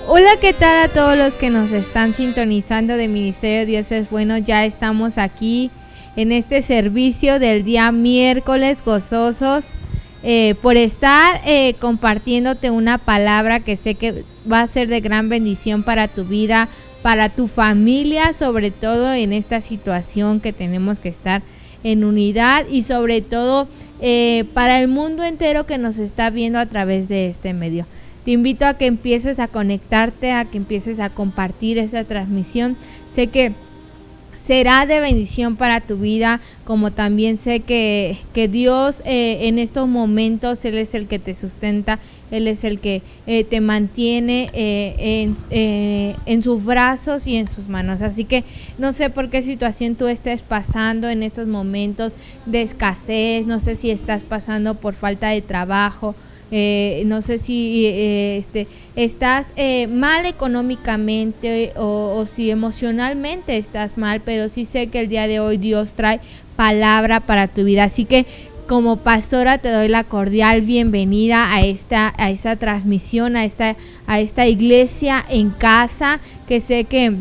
Hola, ¿qué tal a todos los que nos están sintonizando de Ministerio Dios es Bueno? Ya estamos aquí en este servicio del día miércoles, gozosos por estar compartiéndote una palabra que sé que va a ser de gran bendición para tu vida, para tu familia, sobre todo en esta situación que tenemos que estar en unidad y sobre todo para el mundo entero que nos está viendo a través de este medio. Te invito a que empieces a conectarte, a que empieces a compartir esta transmisión. Sé que será de bendición para tu vida, como también sé que Dios en estos momentos, Él es el que te sustenta, Él es el que te mantiene en sus brazos y en sus manos. Así que no sé por qué situación tú estés pasando en estos momentos de escasez, no sé si estás pasando por falta de trabajo, no sé si estás mal económicamente o si emocionalmente estás mal, pero sí sé que el día de hoy Dios trae palabra para tu vida. Así que como pastora te doy la cordial bienvenida a esta transmisión, a esta iglesia en casa que sé que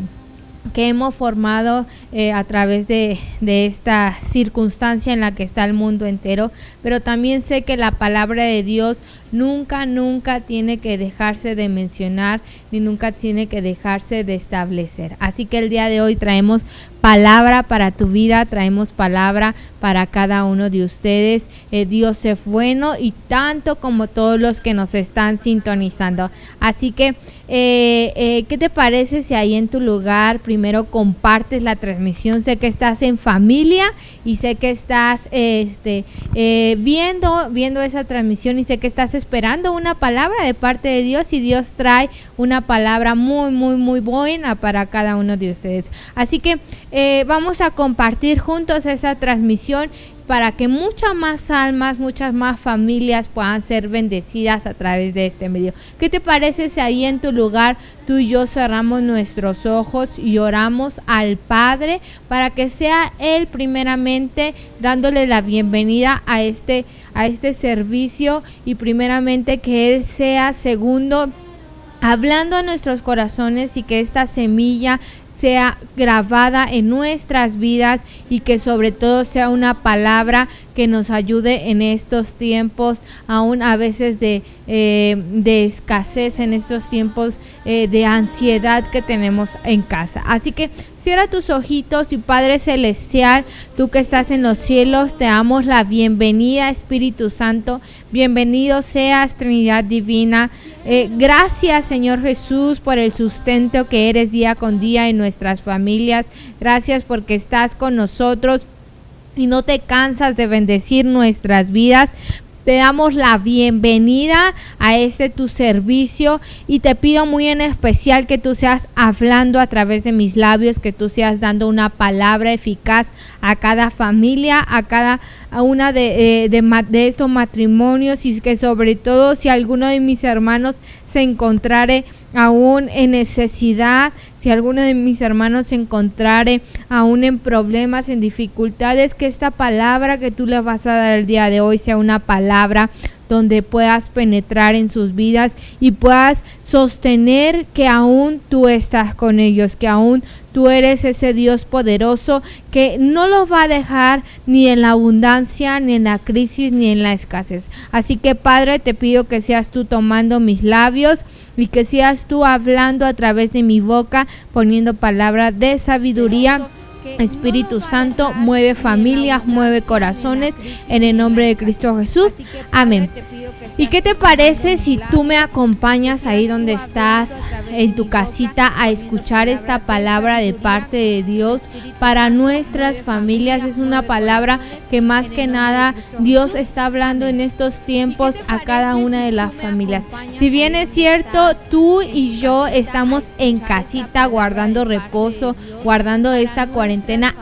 hemos formado a través de esta circunstancia en la que está el mundo entero, pero también sé que la palabra de Dios nunca tiene que dejarse de mencionar, ni nunca tiene que dejarse de establecer. Así que el día de hoy traemos palabra para tu vida, traemos palabra para cada uno de ustedes. Dios es bueno y tanto como todos los que nos están sintonizando. Así que, ¿qué te parece si ahí en tu lugar primero compartes la transmisión? Sé que estás en familia y sé que estás viendo esa transmisión y sé que estás esperando una palabra de parte de Dios y Dios trae una palabra muy buena para cada uno de ustedes. Así que vamos a compartir juntos esa transmisión para que muchas más almas, muchas más familias puedan ser bendecidas a través de este medio. ¿Qué te parece si ahí en tu lugar tú y yo cerramos nuestros ojos y oramos al Padre para que sea Él primeramente dándole la bienvenida a este servicio y primeramente que Él sea segundo hablando a nuestros corazones y que esta semilla sea grabada en nuestras vidas y que sobre todo sea una palabra que nos ayude en estos tiempos, aún a veces de escasez, en estos tiempos de ansiedad que tenemos en casa. Así que cierra tus ojitos y Padre Celestial, tú que estás en los cielos, te damos la bienvenida, Espíritu Santo. Bienvenido seas, Trinidad Divina. Gracias, Señor Jesús, por el sustento que eres día con día en nuestras familias. Gracias porque estás con nosotros y no te cansas de bendecir nuestras vidas. Te damos la bienvenida a tu servicio y te pido muy en especial que tú seas hablando a través de mis labios, que tú seas dando una palabra eficaz a cada familia, a una de estos matrimonios, y que sobre todo si alguno de mis hermanos se encontrare aún en necesidad, si alguno de mis hermanos se encontrare aún en problemas, en dificultades, que esta palabra que tú les vas a dar el día de hoy sea una palabra donde puedas penetrar en sus vidas y puedas sostener que aún tú estás con ellos, que aún tú eres ese Dios poderoso que no los va a dejar ni en la abundancia, ni en la crisis, ni en la escasez. Así que, Padre, te pido que seas tú tomando mis labios y que seas tú hablando a través de mi boca, poniendo palabras de sabiduría. Espíritu Santo, mueve familias, mueve corazones, en el nombre de Cristo Jesús. Amén. ¿Y qué te parece si tú me acompañas ahí donde estás, en tu casita, a escuchar esta palabra de parte de Dios para nuestras familias? Es una palabra que más que nada Dios está hablando en estos tiempos a cada una de las familias. Si bien es cierto, tú y yo estamos en casita guardando reposo, guardando esta cuarentena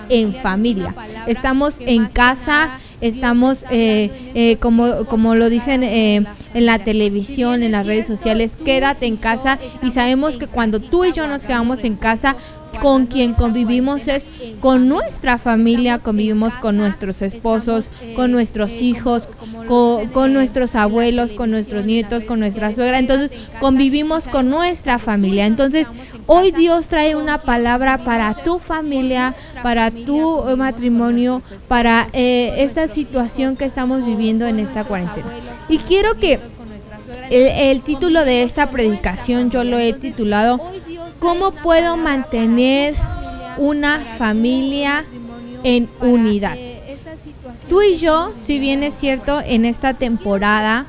en familia. Estamos en casa, estamos como lo dicen en la televisión, en las redes sociales, quédate en casa, y sabemos que cuando tú y yo nos quedamos en casa, con quien convivimos es con nuestra familia, convivimos con nuestros esposos, con nuestros hijos, con nuestros abuelos, con nuestros nietos, con nuestra suegra. Entonces convivimos con nuestra familia. Entonces hoy Dios trae una palabra para tu familia, para tu matrimonio, para esta situación que estamos viviendo en esta cuarentena. Y quiero que el título de esta predicación yo lo he titulado ¿Cómo puedo mantener una familia en unidad? Tú y yo, si bien es cierto, en esta temporada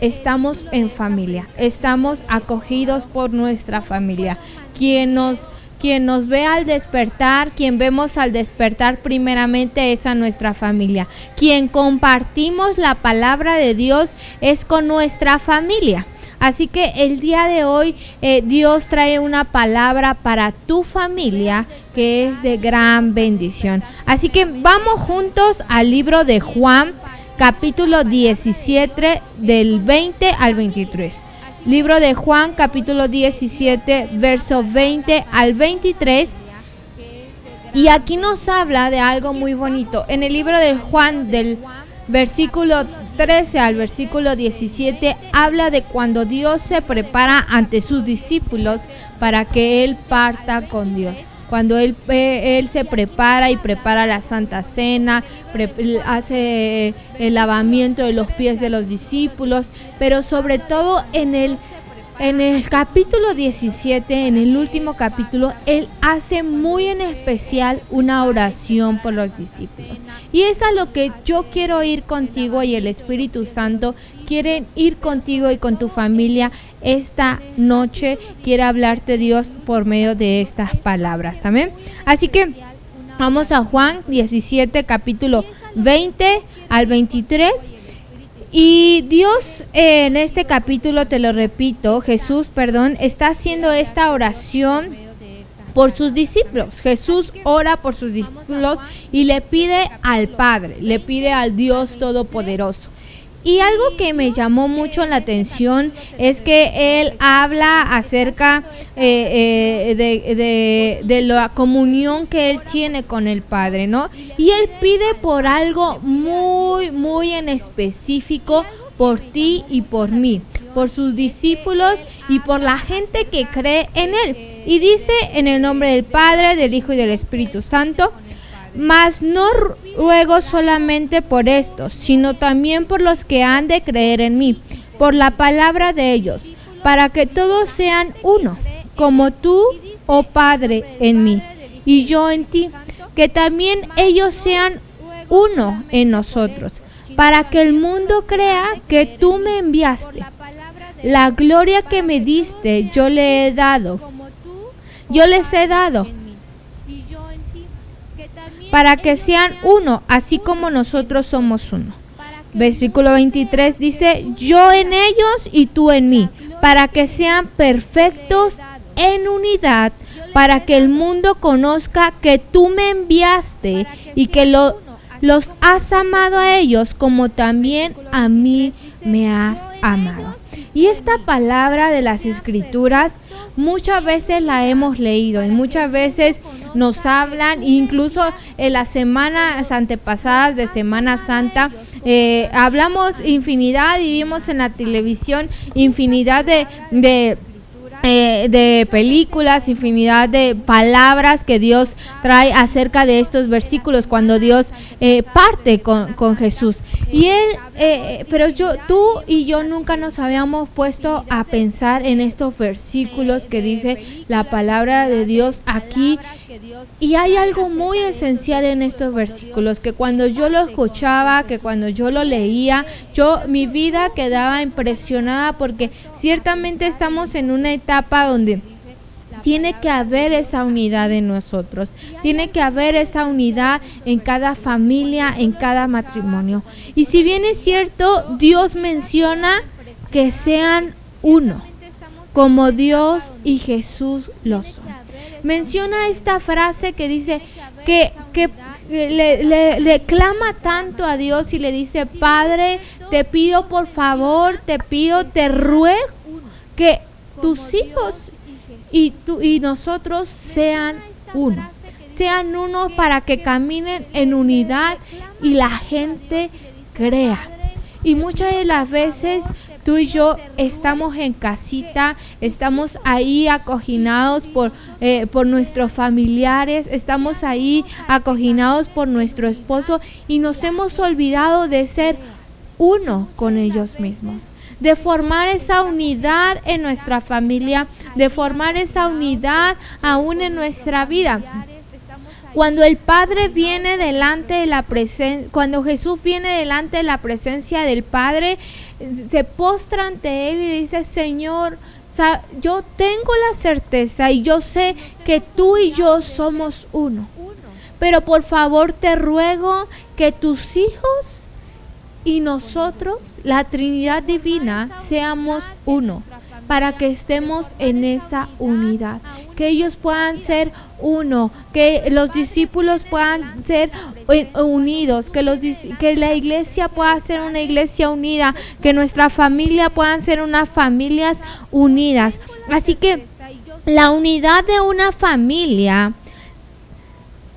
estamos en familia, estamos acogidos por nuestra familia. Quien nos ve al despertar, quien vemos al despertar primeramente es a nuestra familia. Quien compartimos la palabra de Dios es con nuestra familia. Así que el día de hoy Dios trae una palabra para tu familia que es de gran bendición. Así que vamos juntos al libro de Juan, capítulo 17, del 20 al 23. Libro de Juan, capítulo 17, verso 20 al 23. Y aquí nos habla de algo muy bonito. En el libro de Juan, del versículo 13 al versículo 17, habla de cuando Dios se prepara ante sus discípulos para que Él parta con Dios. Cuando él se prepara y prepara la Santa Cena, hace el lavamiento de los pies de los discípulos, pero sobre todo en el capítulo 17, en el último capítulo, Él hace muy en especial una oración por los discípulos. Y es a lo que yo quiero ir contigo y el Espíritu Santo quiere ir contigo y con tu familia esta noche. Quiere hablarte Dios por medio de estas palabras. Amén. Así que vamos a Juan 17, capítulo 20 al 23. Y Dios en este capítulo, te lo repito, Jesús, está haciendo esta oración por sus discípulos. Jesús ora por sus discípulos y le pide al Padre, le pide al Dios Todopoderoso. Y algo que me llamó mucho la atención es que Él habla acerca de la comunión que Él tiene con el Padre, ¿no? Y Él pide por algo muy, muy en específico por ti y por mí, por sus discípulos y por la gente que cree en Él. Y dice en el nombre del Padre, del Hijo y del Espíritu Santo: mas no ruego solamente por estos, sino también por los que han de creer en mí, por la palabra de ellos, para que todos sean uno, como tú, oh Padre, en mí, y yo en ti, que también ellos sean uno en nosotros, para que el mundo crea que tú me enviaste. La gloria que me diste yo les he dado, para que sean uno, así como nosotros somos uno. Versículo 23 dice: yo en ellos y tú en mí, para que sean perfectos en unidad, para que el mundo conozca que tú me enviaste y que los has amado a ellos como también a mí me has amado. Y esta palabra de las Escrituras muchas veces la hemos leído y muchas veces nos hablan, incluso en las semanas antepasadas de Semana Santa, hablamos infinidad y vimos en la televisión infinidad de películas, infinidad de palabras que Dios trae acerca de estos versículos cuando Dios parte con Jesús. Y pero tú y yo nunca nos habíamos puesto a pensar en estos versículos que dice la palabra de Dios aquí. Y hay algo muy esencial en estos versículos, que cuando yo lo escuchaba, que cuando yo lo leía, mi vida quedaba impresionada, porque ciertamente estamos en una etapa donde tiene que haber esa unidad en nosotros, tiene que haber esa unidad en cada familia, en cada matrimonio. Y si bien es cierto, Dios menciona que sean uno, como Dios y Jesús lo son. Menciona esta frase que dice que le clama tanto a Dios y le dice: Padre, te pido por favor, te ruego que tus hijos y tú y nosotros sean uno. Sean uno para que caminen en unidad y la gente crea. Y muchas de las veces tú y yo estamos en casita, estamos ahí acoginados por nuestros familiares, estamos ahí acoginados por nuestro esposo y nos hemos olvidado de ser uno con ellos mismos, de formar esa unidad en nuestra familia, de formar esa unidad aún en nuestra vida. Cuando el Padre viene delante de la presencia, cuando Jesús viene delante de la presencia del Padre, se postra ante Él y dice: Señor, yo tengo la certeza y yo sé que tú y yo somos uno. Pero por favor te ruego que tus hijos y nosotros, la Trinidad Divina, seamos uno, para que estemos en esa unidad, que ellos puedan ser uno, que los discípulos puedan ser unidos, que la iglesia pueda ser una iglesia unida, que nuestra familia puedan ser unas familias unidas. Así que la unidad de una familia,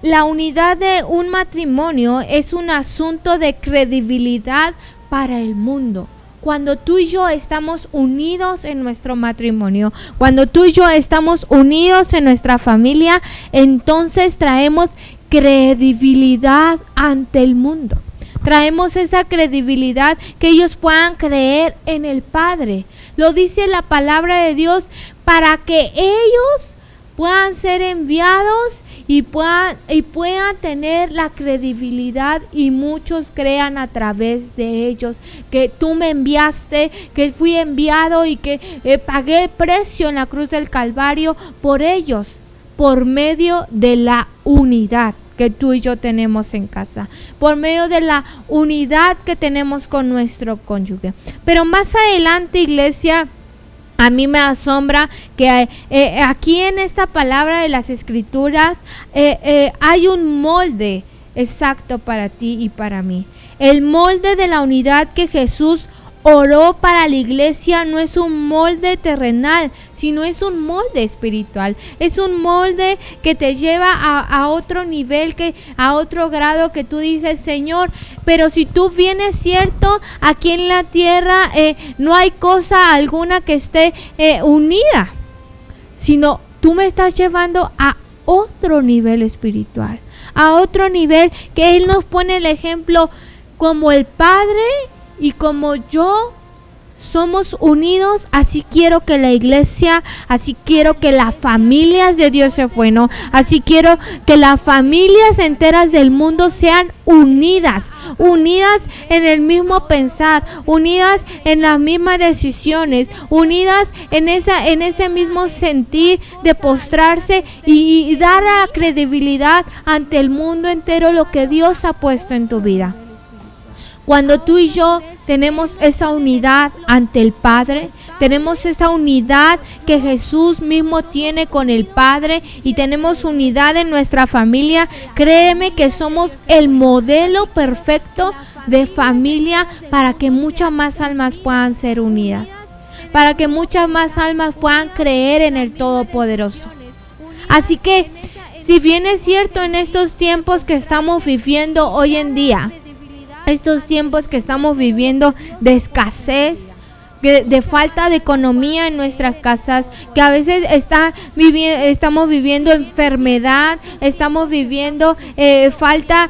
la unidad de un matrimonio es un asunto de credibilidad para el mundo. Cuando tú y yo estamos unidos en nuestro matrimonio, cuando tú y yo estamos unidos en nuestra familia, entonces traemos credibilidad ante el mundo. Traemos esa credibilidad que ellos puedan creer en el Padre. Lo dice la palabra de Dios, para que ellos puedan ser enviados y puedan tener la credibilidad y muchos crean a través de ellos, que tú me enviaste, que fui enviado y que pagué el precio en la cruz del Calvario por ellos, por medio de la unidad que tú y yo tenemos en casa, por medio de la unidad que tenemos con nuestro cónyuge. Pero más adelante, iglesia, a mí me asombra que aquí en esta palabra de las Escrituras hay un molde exacto para ti y para mí. El molde de la unidad que Jesús oró para la iglesia no es un molde terrenal, sino es un molde espiritual. Es un molde que te lleva a otro nivel, a otro grado, que tú dices: Señor, pero si tú vienes, cierto, aquí en la tierra no hay cosa alguna que esté unida, sino tú me estás llevando a otro nivel espiritual, a otro nivel que Él nos pone el ejemplo, como el Padre y como yo somos unidos, así quiero que la iglesia, así quiero que las familias de Dios sea bueno, así quiero que las familias enteras del mundo sean unidas en el mismo pensar, unidas en las mismas decisiones, unidas en ese mismo sentir de postrarse y dar la credibilidad ante el mundo entero lo que Dios ha puesto en tu vida. Cuando tú y yo tenemos esa unidad ante el Padre, tenemos esa unidad que Jesús mismo tiene con el Padre y tenemos unidad en nuestra familia, créeme que somos el modelo perfecto de familia para que muchas más almas puedan ser unidas, para que muchas más almas puedan creer en el Todopoderoso. Así que, si bien es cierto, en estos tiempos que estamos viviendo hoy en día, estos tiempos que estamos viviendo de escasez, de falta de economía en nuestras casas, que a veces estamos viviendo enfermedad, estamos viviendo falta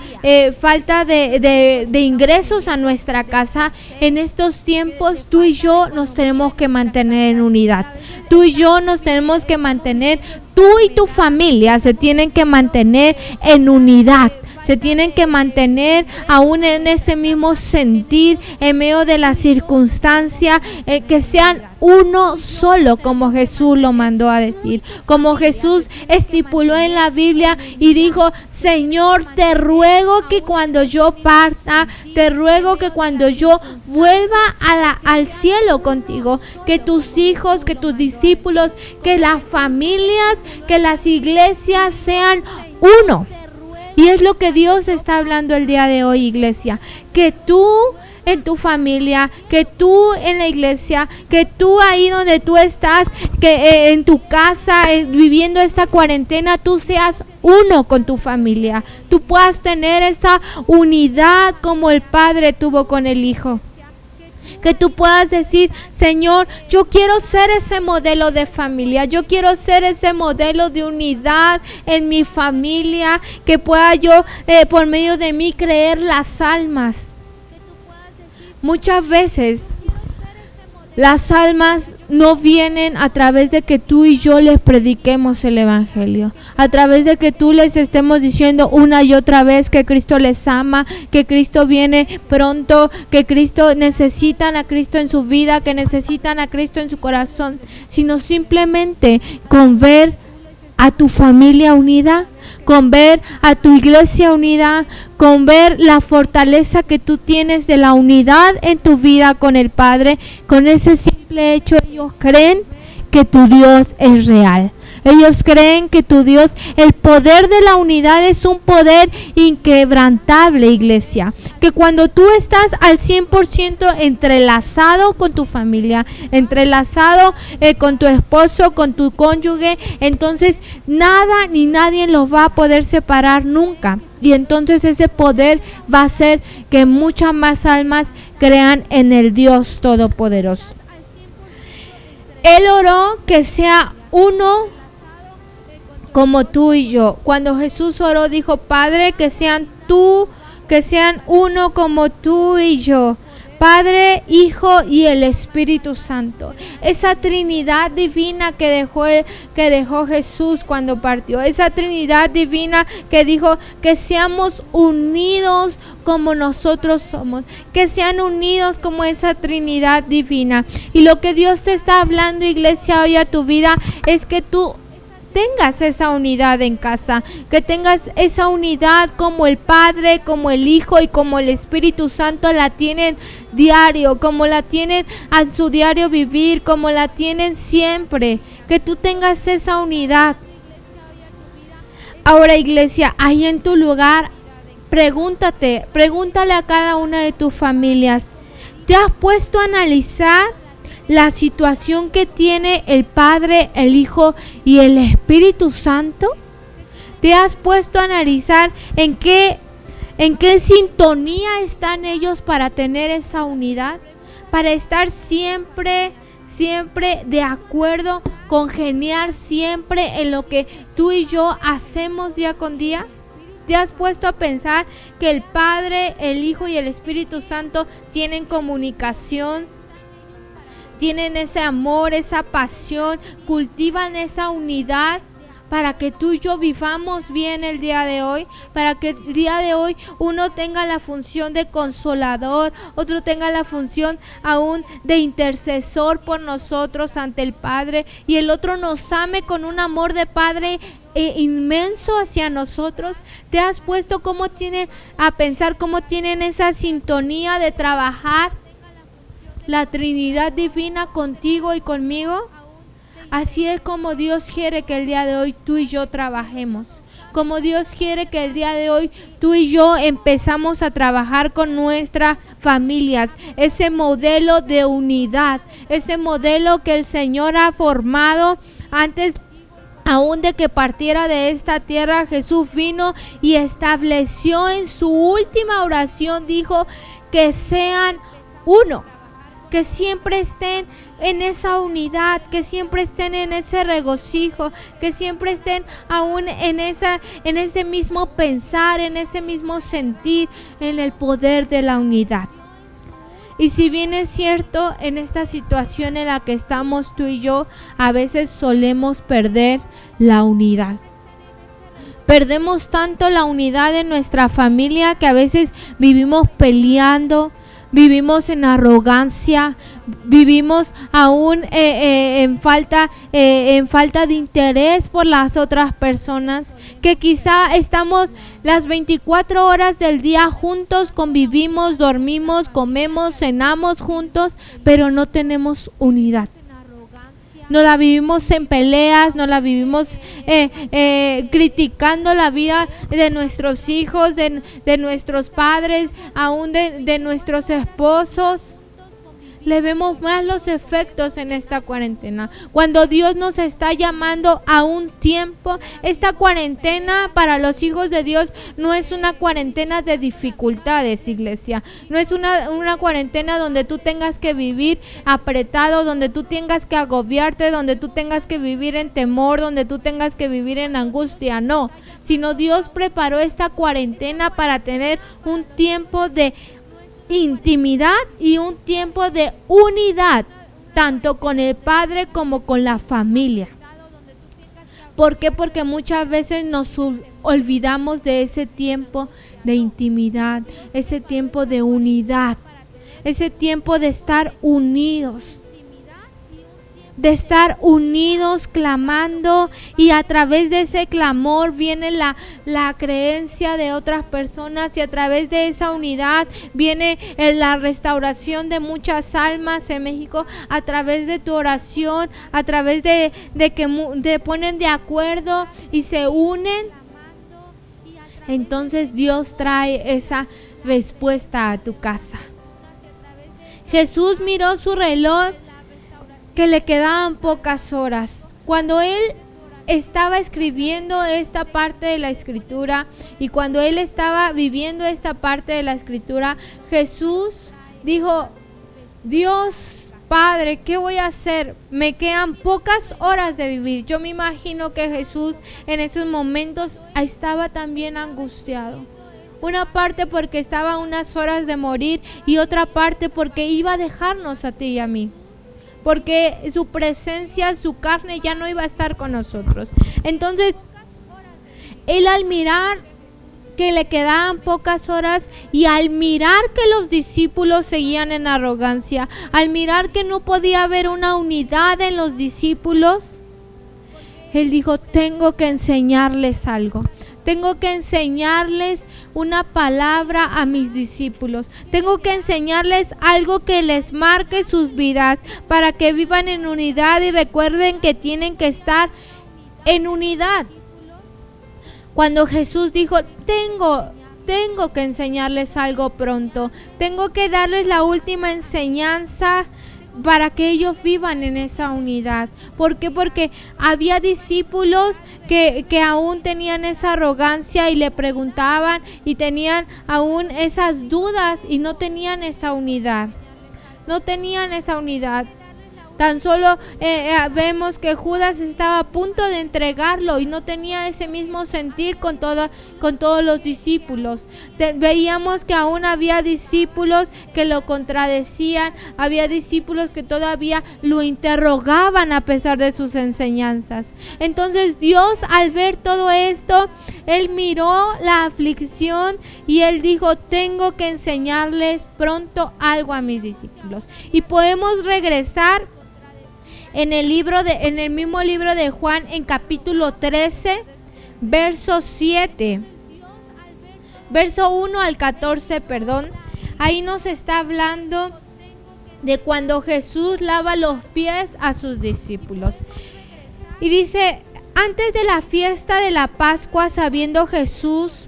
de ingresos a nuestra casa. En estos tiempos tú y yo nos tenemos que mantener en unidad, tú y yo nos tenemos que mantener, tú y tu familia se tienen que mantener en unidad, se tienen que mantener aún en ese mismo sentir, en medio de la circunstancia, que sean uno solo, como Jesús lo mandó a decir, como Jesús estipuló en la Biblia y dijo: Señor, te ruego que cuando yo parta, te ruego que cuando yo vuelva al cielo contigo, que tus hijos, que tus discípulos, que las familias, que las iglesias sean uno. Y es lo que Dios está hablando el día de hoy, iglesia, que tú en tu familia, que tú en la iglesia, que tú ahí donde tú estás, que en tu casa, viviendo esta cuarentena, tú seas uno con tu familia. Tú puedas tener esa unidad como el Padre tuvo con el Hijo. Que tú puedas decir, Señor, yo quiero ser ese modelo de familia, yo quiero ser ese modelo de unidad en mi familia, que pueda yo por medio de mí creer las almas. Muchas veces las almas no vienen a través de que tú y yo les prediquemos el evangelio, a través de que tú les estemos diciendo una y otra vez que Cristo les ama, que Cristo viene pronto, que Cristo necesitan a Cristo en su vida, que necesitan a Cristo en su corazón, sino simplemente con ver a tu familia unida, con ver a tu iglesia unida, con ver la fortaleza que tú tienes de la unidad en tu vida con el Padre. Con ese simple hecho ellos creen que tu Dios es real. Ellos creen que tu Dios, el poder de la unidad es un poder inquebrantable, iglesia. Que cuando tú estás al 100% entrelazado con tu familia, entrelazado con tu esposo, con tu cónyuge, entonces nada ni nadie los va a poder separar nunca. Y entonces ese poder va a hacer que muchas más almas crean en el Dios Todopoderoso. Él oró que sea uno como tú y yo. Cuando Jesús oró, dijo, Padre, que sean uno como tú y yo. Padre, Hijo y el Espíritu Santo. Esa Trinidad divina que dejó Jesús cuando partió. Esa Trinidad divina que dijo que seamos unidos como nosotros somos. Que sean unidos como esa Trinidad divina. Y lo que Dios te está hablando, iglesia, hoy a tu vida, es que tú tengas esa unidad en casa, que tengas esa unidad como el Padre, como el Hijo y como el Espíritu Santo la tienen diario, como la tienen en su diario vivir, como la tienen siempre, que tú tengas esa unidad. Ahora, iglesia, ahí en tu lugar, pregúntale a cada una de tus familias, ¿te has puesto a analizar la situación que tiene el Padre, el Hijo y el Espíritu Santo? ¿Te has puesto a analizar en qué sintonía están ellos para tener esa unidad? Para estar siempre de acuerdo, congeniar siempre en lo que tú y yo hacemos día con día. ¿Te has puesto a pensar que el Padre, el Hijo y el Espíritu Santo tienen comunicación? Tienen ese amor, esa pasión, cultivan esa unidad para que tú y yo vivamos bien el día de hoy, para que el día de hoy uno tenga la función de consolador, otro tenga la función aún de intercesor por nosotros ante el Padre, y el otro nos ame con un amor de Padre inmenso hacia nosotros. ¿Te has puesto a pensar cómo tienen esa sintonía de trabajar la Trinidad divina contigo y conmigo? Así es como Dios quiere que el día de hoy tú y yo trabajemos. Como Dios quiere que el día de hoy tú y yo empezamos a trabajar con nuestras familias. Ese modelo de unidad, ese modelo que el Señor ha formado antes aún de que partiera de esta tierra. Jesús vino y estableció en su última oración, dijo que sean uno. Que siempre estén en esa unidad, que siempre estén en ese regocijo, que siempre estén aún en ese mismo pensar, en ese mismo sentir, en el poder de la unidad. Y si bien es cierto, en esta situación en la que estamos tú y yo, a veces solemos perder la unidad. Perdemos tanto la unidad en nuestra familia que a veces vivimos peleando, vivimos en arrogancia, vivimos aún en falta de interés por las otras personas, que quizá estamos las 24 horas del día juntos, convivimos, dormimos, comemos, cenamos juntos, pero no tenemos unidad. no la vivimos en peleas, no la vivimos criticando la vida de nuestros hijos, de nuestros padres, aún de nuestros esposos. Le vemos más los efectos en esta cuarentena. Cuando Dios nos está llamando a un tiempo, esta cuarentena para los hijos de Dios no es una cuarentena de dificultades, iglesia. No es una cuarentena donde tú tengas que vivir apretado, donde tú tengas que agobiarte, donde tú tengas que vivir en temor, donde tú tengas que vivir en angustia. No, sino Dios preparó esta cuarentena para tener un tiempo de intimidad y un tiempo de unidad, tanto con el Padre como con la familia. ¿Por qué? Porque muchas veces nos olvidamos de ese tiempo de intimidad, ese tiempo de unidad, ese tiempo de estar unidos. De estar unidos clamando, y a través de ese clamor viene la creencia de otras personas, y a través de esa unidad viene la restauración de muchas almas en México, a través de tu oración, a través de que te ponen de acuerdo y se unen. Entonces Dios trae esa respuesta a tu casa. Jesús miró su reloj, que le quedaban pocas horas. Cuando él estaba escribiendo esta parte de la escritura, y cuando él estaba viviendo esta parte de la escritura, Jesús dijo: Dios Padre, ¿qué voy a hacer? Me quedan pocas horas de vivir. Yo me imagino que Jesús en esos momentos estaba también angustiado. Una parte porque estaba a unas horas de morir, y otra parte porque iba a dejarnos a ti y a mí. Porque su presencia, su carne ya no iba a estar con nosotros. Entonces, él, al mirar que le quedaban pocas horas, y al mirar que los discípulos seguían en arrogancia, al mirar que no podía haber una unidad en los discípulos, él dijo: tengo que enseñarles algo. Tengo que enseñarles una palabra a mis discípulos. Tengo que enseñarles algo que les marque sus vidas, para que vivan en unidad y recuerden que tienen que estar en unidad. Cuando Jesús dijo: tengo que enseñarles algo pronto. Tengo que darles la última enseñanza para que ellos vivan en esa unidad. ¿Por qué? Porque había discípulos que aún tenían esa arrogancia y le preguntaban, y tenían aún esas dudas, y no tenían esa unidad. No tenían esa unidad. Tan solo vemos que Judas estaba a punto de entregarlo y no tenía ese mismo sentir con todos los discípulos. Veíamos que aún había discípulos que lo contradecían, había discípulos que todavía lo interrogaban a pesar de sus enseñanzas. Entonces Dios, al ver todo esto, Él miró la aflicción y Él dijo: tengo que enseñarles pronto algo a mis discípulos. Y podemos regresar en el mismo libro de Juan, en capítulo 13, verso 7, verso 1 al 14, ahí nos está hablando de cuando Jesús lava los pies a sus discípulos. Y dice: antes de la fiesta de la Pascua, sabiendo Jesús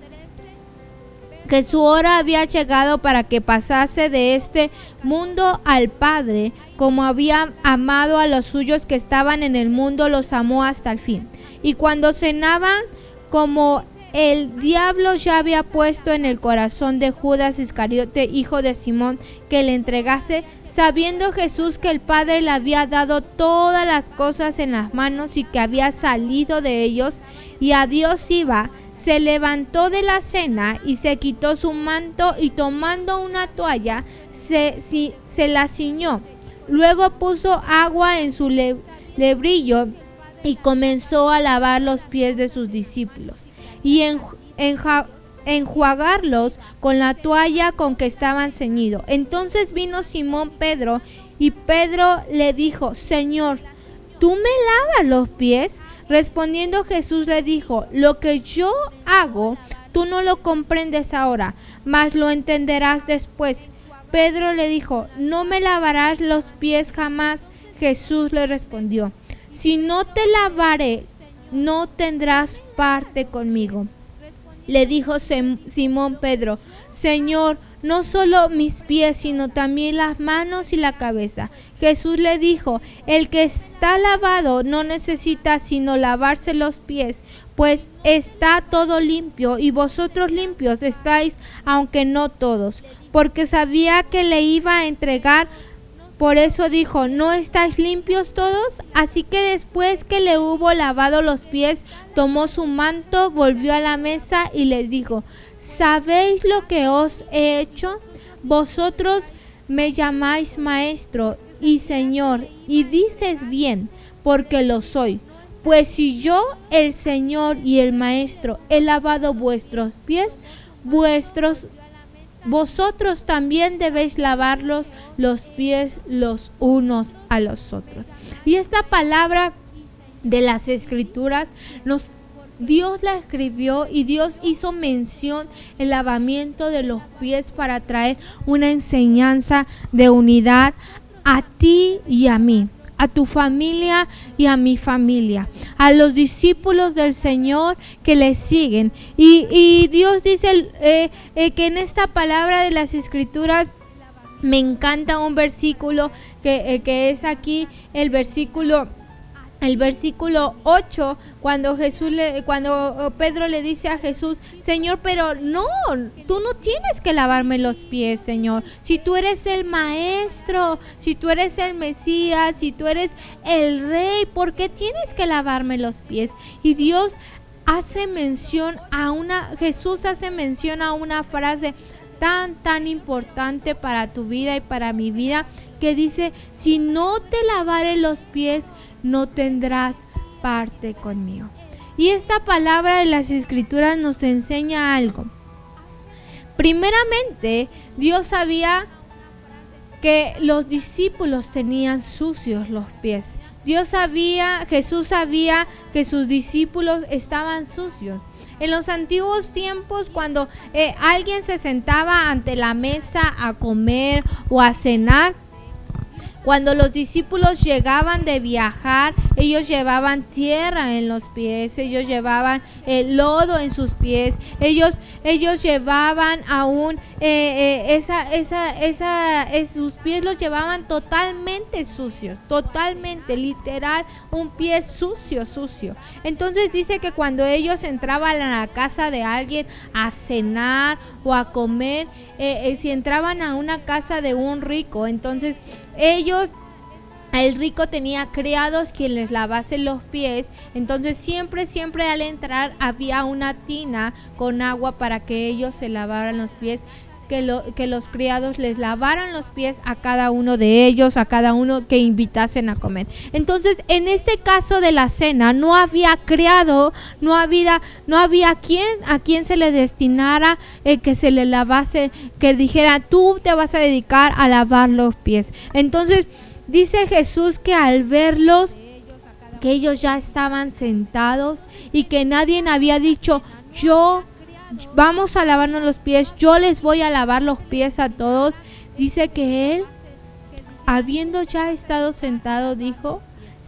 que su hora había llegado para que pasase de este mundo al Padre, como había amado a los suyos que estaban en el mundo, los amó hasta el fin. Y cuando cenaban, como el diablo ya había puesto en el corazón de Judas Iscariote, hijo de Simón, que le entregase, sabiendo Jesús que el Padre le había dado todas las cosas en las manos y que había salido de ellos y a Dios iba, se levantó de la cena y se quitó su manto, y tomando una toalla se la ciñó. Luego puso agua en su lebrillo y comenzó a lavar los pies de sus discípulos y enjuagarlos con la toalla con que estaban ceñidos. Entonces vino Simón Pedro, y Pedro le dijo: Señor, ¿tú me lavas los pies? Respondiendo Jesús le dijo: lo que yo hago, tú no lo comprendes ahora, mas lo entenderás después. Pedro le dijo: no me lavarás los pies jamás. Jesús le respondió: si no te lavare, no tendrás parte conmigo. Le dijo Simón Pedro: Señor, no solo mis pies, sino también las manos y la cabeza. Jesús le dijo: el que está lavado no necesita sino lavarse los pies, pues está todo limpio, y vosotros limpios estáis, aunque no todos. Porque sabía que le iba a entregar. Por eso dijo: ¿no estáis limpios todos? Así que después que le hubo lavado los pies, tomó su manto, volvió a la mesa y les dijo: ¿sabéis lo que os he hecho? Vosotros me llamáis maestro y señor, y dices bien, porque lo soy. Pues si yo, el Señor y el Maestro, he lavado vuestros pies, vosotros también debéis lavarlos los pies los unos a los otros. Y esta palabra de las Escrituras Dios la escribió, y Dios hizo mención el lavamiento de los pies para traer una enseñanza de unidad a ti y a mí, a tu familia y a mi familia, a los discípulos del Señor que le siguen. Y Dios dice que en esta palabra de las Escrituras me encanta un versículo que es aquí el versículo 8, cuando Pedro le dice a Jesús: Señor, pero no, tú no tienes que lavarme los pies, Señor. Si tú eres el Maestro, si tú eres el Mesías, si tú eres el Rey, ¿por qué tienes que lavarme los pies? Y Jesús hace mención a una frase tan importante para tu vida y para mi vida, que dice: si no te lavare los pies, no tendrás parte conmigo. Y esta palabra de las Escrituras nos enseña algo. Primeramente, Dios sabía que los discípulos tenían sucios los pies. Jesús sabía que sus discípulos estaban sucios. En los antiguos tiempos, cuando alguien se sentaba ante la mesa a comer o a cenar, cuando los discípulos llegaban de viajar, ellos llevaban tierra en los pies, ellos llevaban lodo en sus pies, ellos llevaban aún sus pies los llevaban totalmente sucios, totalmente, literal, un pie sucio. Entonces dice que cuando ellos entraban a la casa de alguien a cenar o a comer, si entraban a una casa de un rico, entonces el rico tenía criados quien les lavase los pies. Entonces siempre al entrar había una tina con agua para que ellos se lavaran los pies, que los criados les lavaran los pies a cada uno de ellos, a cada uno que invitasen a comer. Entonces, en este caso de la cena, no había criado, no había a quien se le destinara que se le lavase, que dijera: tú te vas a dedicar a lavar los pies. Entonces, dice Jesús que al verlos, que ellos ya estaban sentados y que nadie había dicho: vamos a lavarnos los pies, yo les voy a lavar los pies a todos. Dice que él, habiendo ya estado sentado,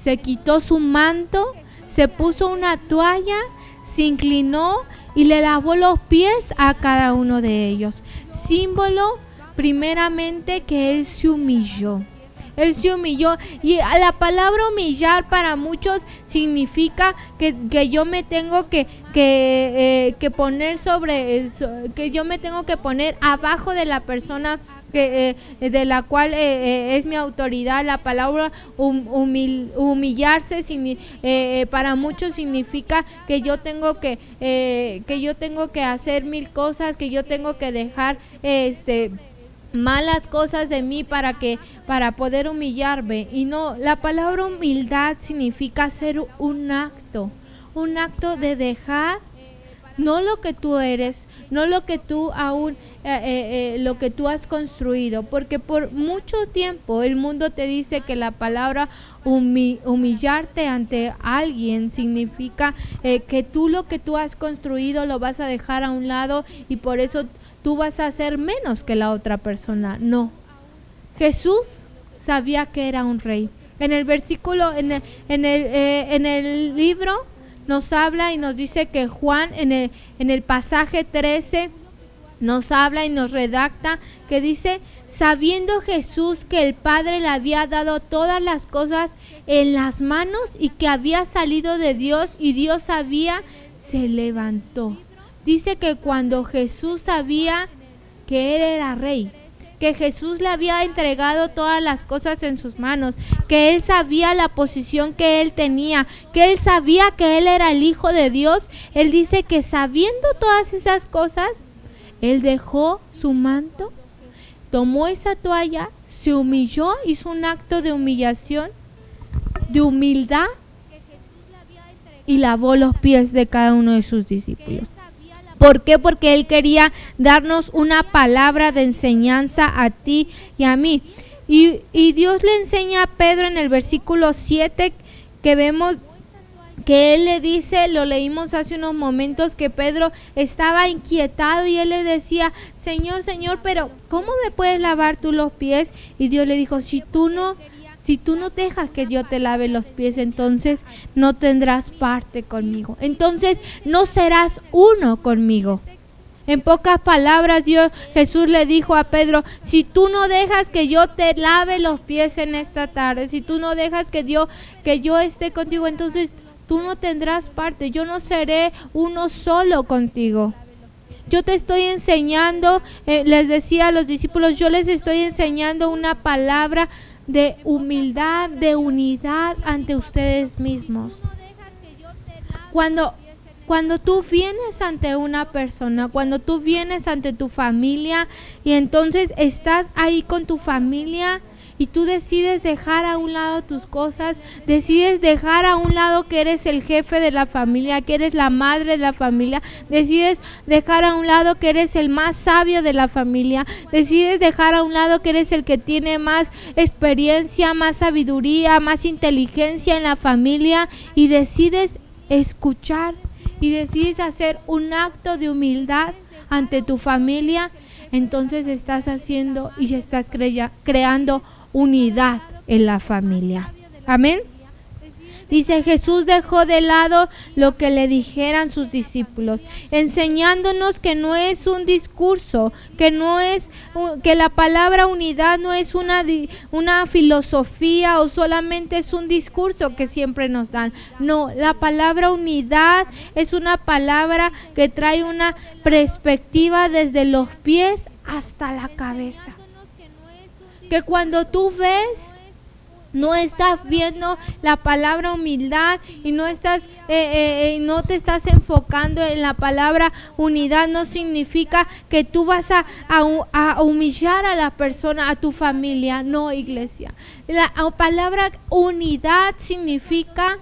se quitó su manto, se puso una toalla, se inclinó y le lavó los pies a cada uno de ellos. Símbolo, primeramente, que él se humilló. Él se humilló, y la palabra humillar para muchos significa que yo me tengo que poner que yo me tengo que poner abajo de la persona de la cual es mi autoridad. La palabra humillarse para muchos significa que yo tengo que hacer mil cosas, que yo tengo que dejar malas cosas de mí para poder humillarme. Y no, la palabra humildad significa hacer un acto de dejar no lo que tú eres, no lo que tú aún lo que tú has construido, porque por mucho tiempo el mundo te dice que la palabra humillarte ante alguien significa que tú lo que tú has construido lo vas a dejar a un lado y por eso tú vas a ser menos que la otra persona. No. Jesús sabía que era un rey. En el versículo, en el libro nos habla y nos dice que Juan en el pasaje 13 nos habla y nos redacta que dice: sabiendo Jesús que el Padre le había dado todas las cosas en las manos y que había salido de Dios y Dios sabía, se levantó. Dice que cuando Jesús sabía que Él era rey, que Jesús le había entregado todas las cosas en sus manos, que Él sabía la posición que Él tenía, que Él sabía que Él era el Hijo de Dios, Él dice que sabiendo todas esas cosas, Él dejó su manto, tomó esa toalla, se humilló, hizo un acto de humillación, de humildad, y lavó los pies de cada uno de sus discípulos. ¿Por qué? Porque Él quería darnos una palabra de enseñanza a ti y a mí. Y Dios le enseña a Pedro en el versículo 7 que vemos que Él le dice, lo leímos hace unos momentos, que Pedro estaba inquietado y Él le decía: Señor, Señor, pero ¿cómo me puedes lavar tú los pies? Y Dios le dijo: si tú no dejas que yo te lave los pies, entonces no tendrás parte conmigo, entonces no serás uno conmigo. En pocas palabras, Jesús le dijo a Pedro: si tú no dejas que yo te lave los pies en esta tarde, si tú no dejas que yo esté contigo, entonces tú no tendrás parte, yo no seré uno solo contigo. Yo te estoy enseñando, les decía a los discípulos, yo les estoy enseñando una palabra de humildad, de unidad ante ustedes mismos. Cuando tú vienes ante una persona, cuando tú vienes ante tu familia y entonces estás ahí con tu familia y tú decides dejar a un lado tus cosas, decides dejar a un lado que eres el jefe de la familia, que eres la madre de la familia, decides dejar a un lado que eres el más sabio de la familia, decides dejar a un lado que eres el que tiene más experiencia, más sabiduría, más inteligencia en la familia, y decides escuchar y decides hacer un acto de humildad ante tu familia, entonces estás haciendo y estás creando unidad en la familia. Amén. Dice: Jesús dejó de lado lo que le dijeran sus discípulos, enseñándonos que no es un discurso, que la palabra unidad no es una filosofía o solamente es un discurso que siempre nos dan. No, la palabra unidad es una palabra que trae una perspectiva desde los pies hasta la cabeza. Que cuando tú ves, no estás viendo la palabra humildad y no te estás enfocando en la palabra unidad, no significa que tú vas a humillar a la persona, a tu familia. No, iglesia. La palabra unidad significa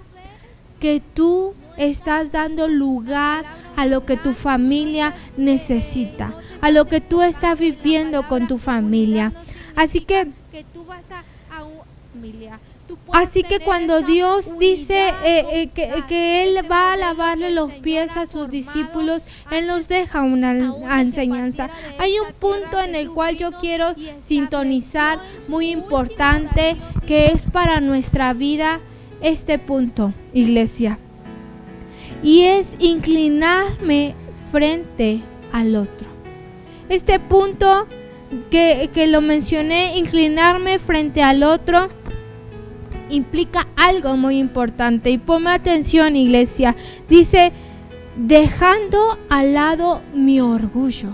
que tú estás dando lugar a lo que tu familia necesita, a lo que tú estás viviendo con tu familia. Así que cuando Dios dice que Él va a lavarle los pies a sus discípulos, Él nos deja una enseñanza. Hay un punto en el cual yo quiero sintonizar, muy importante, que es para nuestra vida este punto, iglesia. Y es inclinarme frente al otro. Este punto que lo mencioné, inclinarme frente al otro, implica algo muy importante. Y ponme atención, iglesia. Dice: dejando al lado mi orgullo.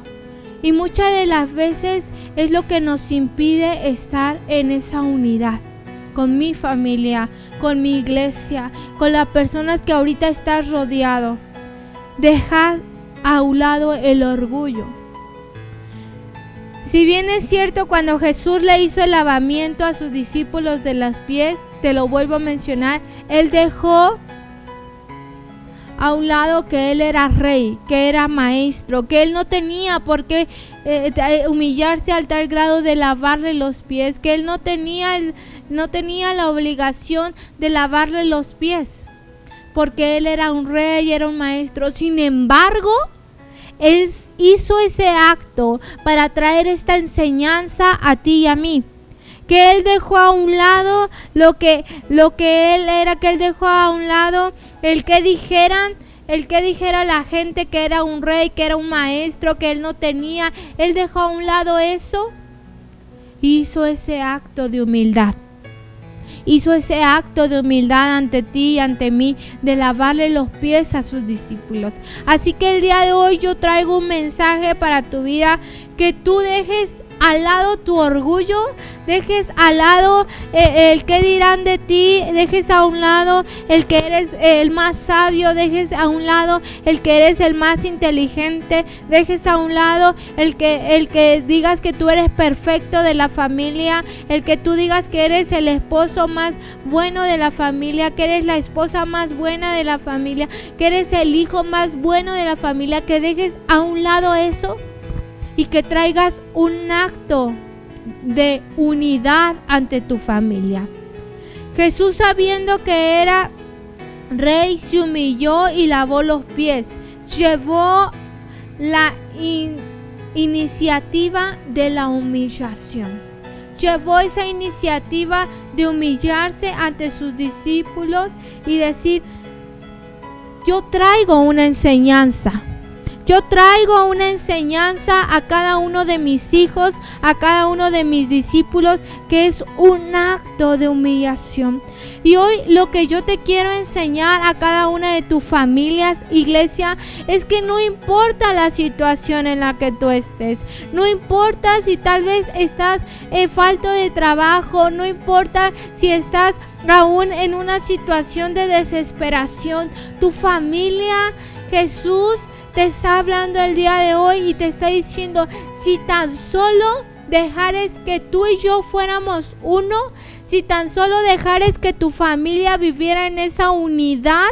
Y muchas de las veces es lo que nos impide estar en esa unidad con mi familia, con mi iglesia, con las personas que ahorita estás rodeado. Dejar a un lado el orgullo. Si bien es cierto, cuando Jesús le hizo el lavamiento a sus discípulos de los pies, te lo vuelvo a mencionar, Él dejó a un lado que Él era rey, que era maestro, que Él no tenía por qué humillarse al tal grado de lavarle los pies, que Él no tenía la obligación de lavarle los pies, porque Él era un rey, era un maestro. Sin embargo, Él hizo ese acto para traer esta enseñanza a ti y a mí, que Él dejó a un lado lo que él era, que él dejó a un lado el que dijera la gente que era un rey, que era un maestro, que él no tenía. Él dejó a un lado eso. Hizo ese acto de humildad. Hizo ese acto de humildad ante ti y ante mí, de lavarle los pies a sus discípulos. Así que el día de hoy yo traigo un mensaje para tu vida, que tú dejes al lado tu orgullo, dejes al lado el que dirán de ti, dejes a un lado el que eres el más sabio, dejes a un lado el que eres el más inteligente, dejes a un lado el que digas que tú eres perfecto de la familia, el que tú digas que eres el esposo más bueno de la familia, que eres la esposa más buena de la familia, que eres el hijo más bueno de la familia, que dejes a un lado eso y que traigas un acto de unidad ante tu familia. Jesús, sabiendo que era rey, se humilló y lavó los pies. Llevó la iniciativa de la humillación. Llevó esa iniciativa de humillarse ante sus discípulos y decir: yo traigo una enseñanza. Yo traigo una enseñanza a cada uno de mis hijos, a cada uno de mis discípulos, que es un acto de humillación. Y hoy lo que yo te quiero enseñar a cada una de tus familias, iglesia, es que no importa la situación en la que tú estés, no importa si tal vez estás falto de trabajo, no importa si estás aún en una situación de desesperación, tu familia, Jesús te está hablando el día de hoy y te está diciendo: si tan solo dejares que tú y yo fuéramos uno, si tan solo dejares que tu familia viviera en esa unidad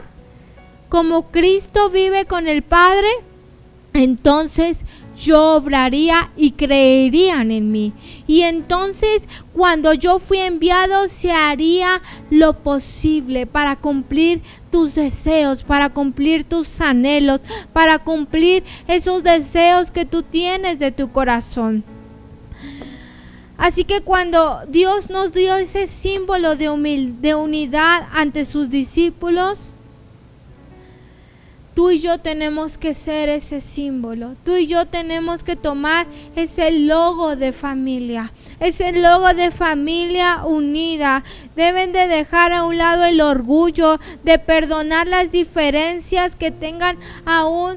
como Cristo vive con el Padre, entonces yo obraría y creerían en mí. Y entonces, cuando yo fui enviado, se haría lo posible para cumplir tus deseos, para cumplir tus anhelos, para cumplir esos deseos que tú tienes de tu corazón. Así que cuando Dios nos dio ese símbolo de unidad ante sus discípulos, tú y yo tenemos que ser ese símbolo. Tú y yo tenemos que tomar ese logo de familia. Ese logo de familia unida. Deben de dejar a un lado el orgullo, de perdonar las diferencias que tengan aún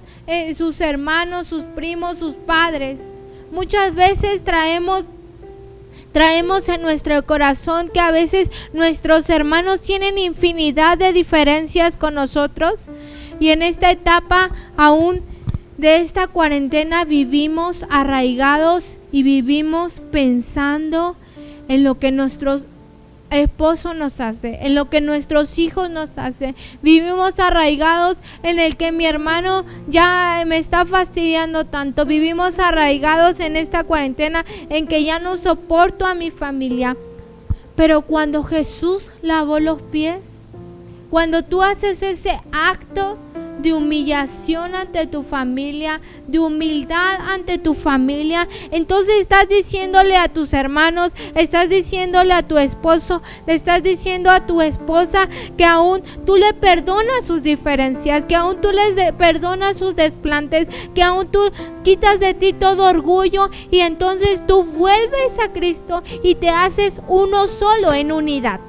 sus hermanos, sus primos, sus padres. Muchas veces traemos en nuestro corazón que a veces nuestros hermanos tienen infinidad de diferencias con nosotros. Y en esta etapa aún de esta cuarentena vivimos arraigados y vivimos pensando en lo que nuestro esposo nos hace, en lo que nuestros hijos nos hacen. Vivimos arraigados en el que mi hermano ya me está fastidiando tanto. Vivimos arraigados en esta cuarentena en que ya no soporto a mi familia. Pero cuando Jesús lavó los pies, cuando tú haces ese acto de humillación ante tu familia, de humildad ante tu familia, entonces estás diciéndole a tus hermanos, estás diciéndole a tu esposo, le estás diciendo a tu esposa que aún tú le perdonas sus diferencias, que aún tú les perdonas sus desplantes, que aún tú quitas de ti todo orgullo, y entonces tú vuelves a Cristo y te haces uno solo en unidad.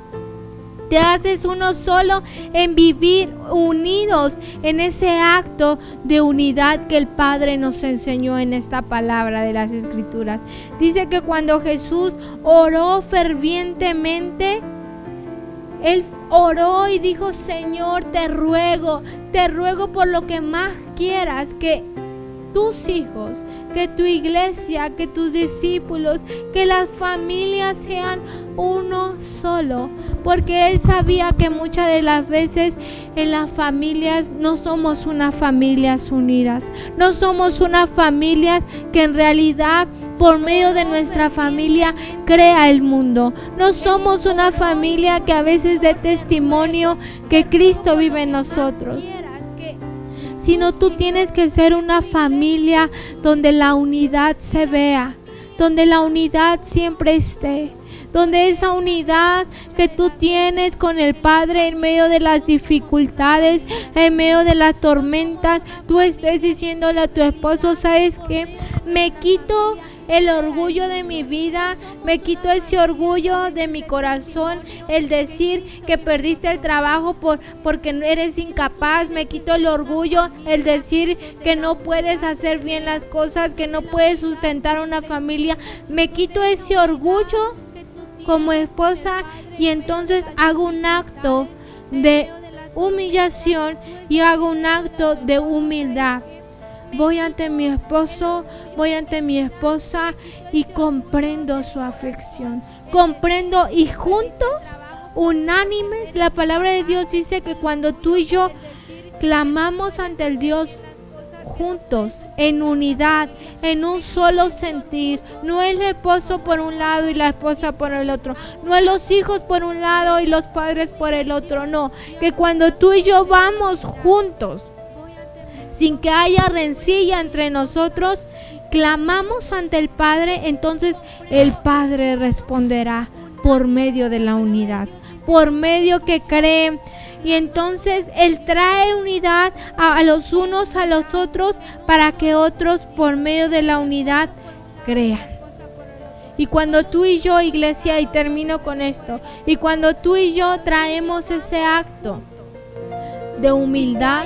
Te haces uno solo en vivir unidos en ese acto de unidad que el Padre nos enseñó en esta palabra de las Escrituras. Dice que cuando Jesús oró fervientemente, Él oró y dijo: Señor, te ruego por lo que más quieras, que tus hijos, que tu iglesia, que tus discípulos, que las familias sean uno solo, porque Él sabía que muchas de las veces en las familias no somos unas familias unidas, no somos unas familias que en realidad por medio de nuestra familia crea el mundo. No somos una familia que a veces dé testimonio que Cristo vive en nosotros, sino tú tienes que ser una familia donde la unidad se vea, donde la unidad siempre esté, donde esa unidad que tú tienes con el Padre en medio de las dificultades, en medio de las tormentas, tú estés diciéndole a tu esposo, ¿sabes qué? Me quito el orgullo de mi vida, me quito ese orgullo de mi corazón, el decir que perdiste el trabajo porque eres incapaz, me quito el orgullo, el decir que no puedes hacer bien las cosas, que no puedes sustentar una familia, me quito ese orgullo como esposa y entonces hago un acto de humillación y hago un acto de humildad. Voy ante mi esposo, voy ante mi esposa y comprendo su aflicción. Comprendo y juntos, unánimes, la palabra de Dios dice que cuando tú y yo clamamos ante el Dios juntos, en unidad, en un solo sentir, no el esposo por un lado y la esposa por el otro, no es los hijos por un lado y los padres por el otro, no, que cuando tú y yo vamos juntos, sin que haya rencilla entre nosotros, clamamos ante el Padre, entonces el Padre responderá por medio de la unidad, por medio que creen. Y entonces Él trae unidad a los unos a los otros para que otros por medio de la unidad crean. Y cuando tú y yo, iglesia, y termino con esto, y cuando tú y yo traemos ese acto de humildad,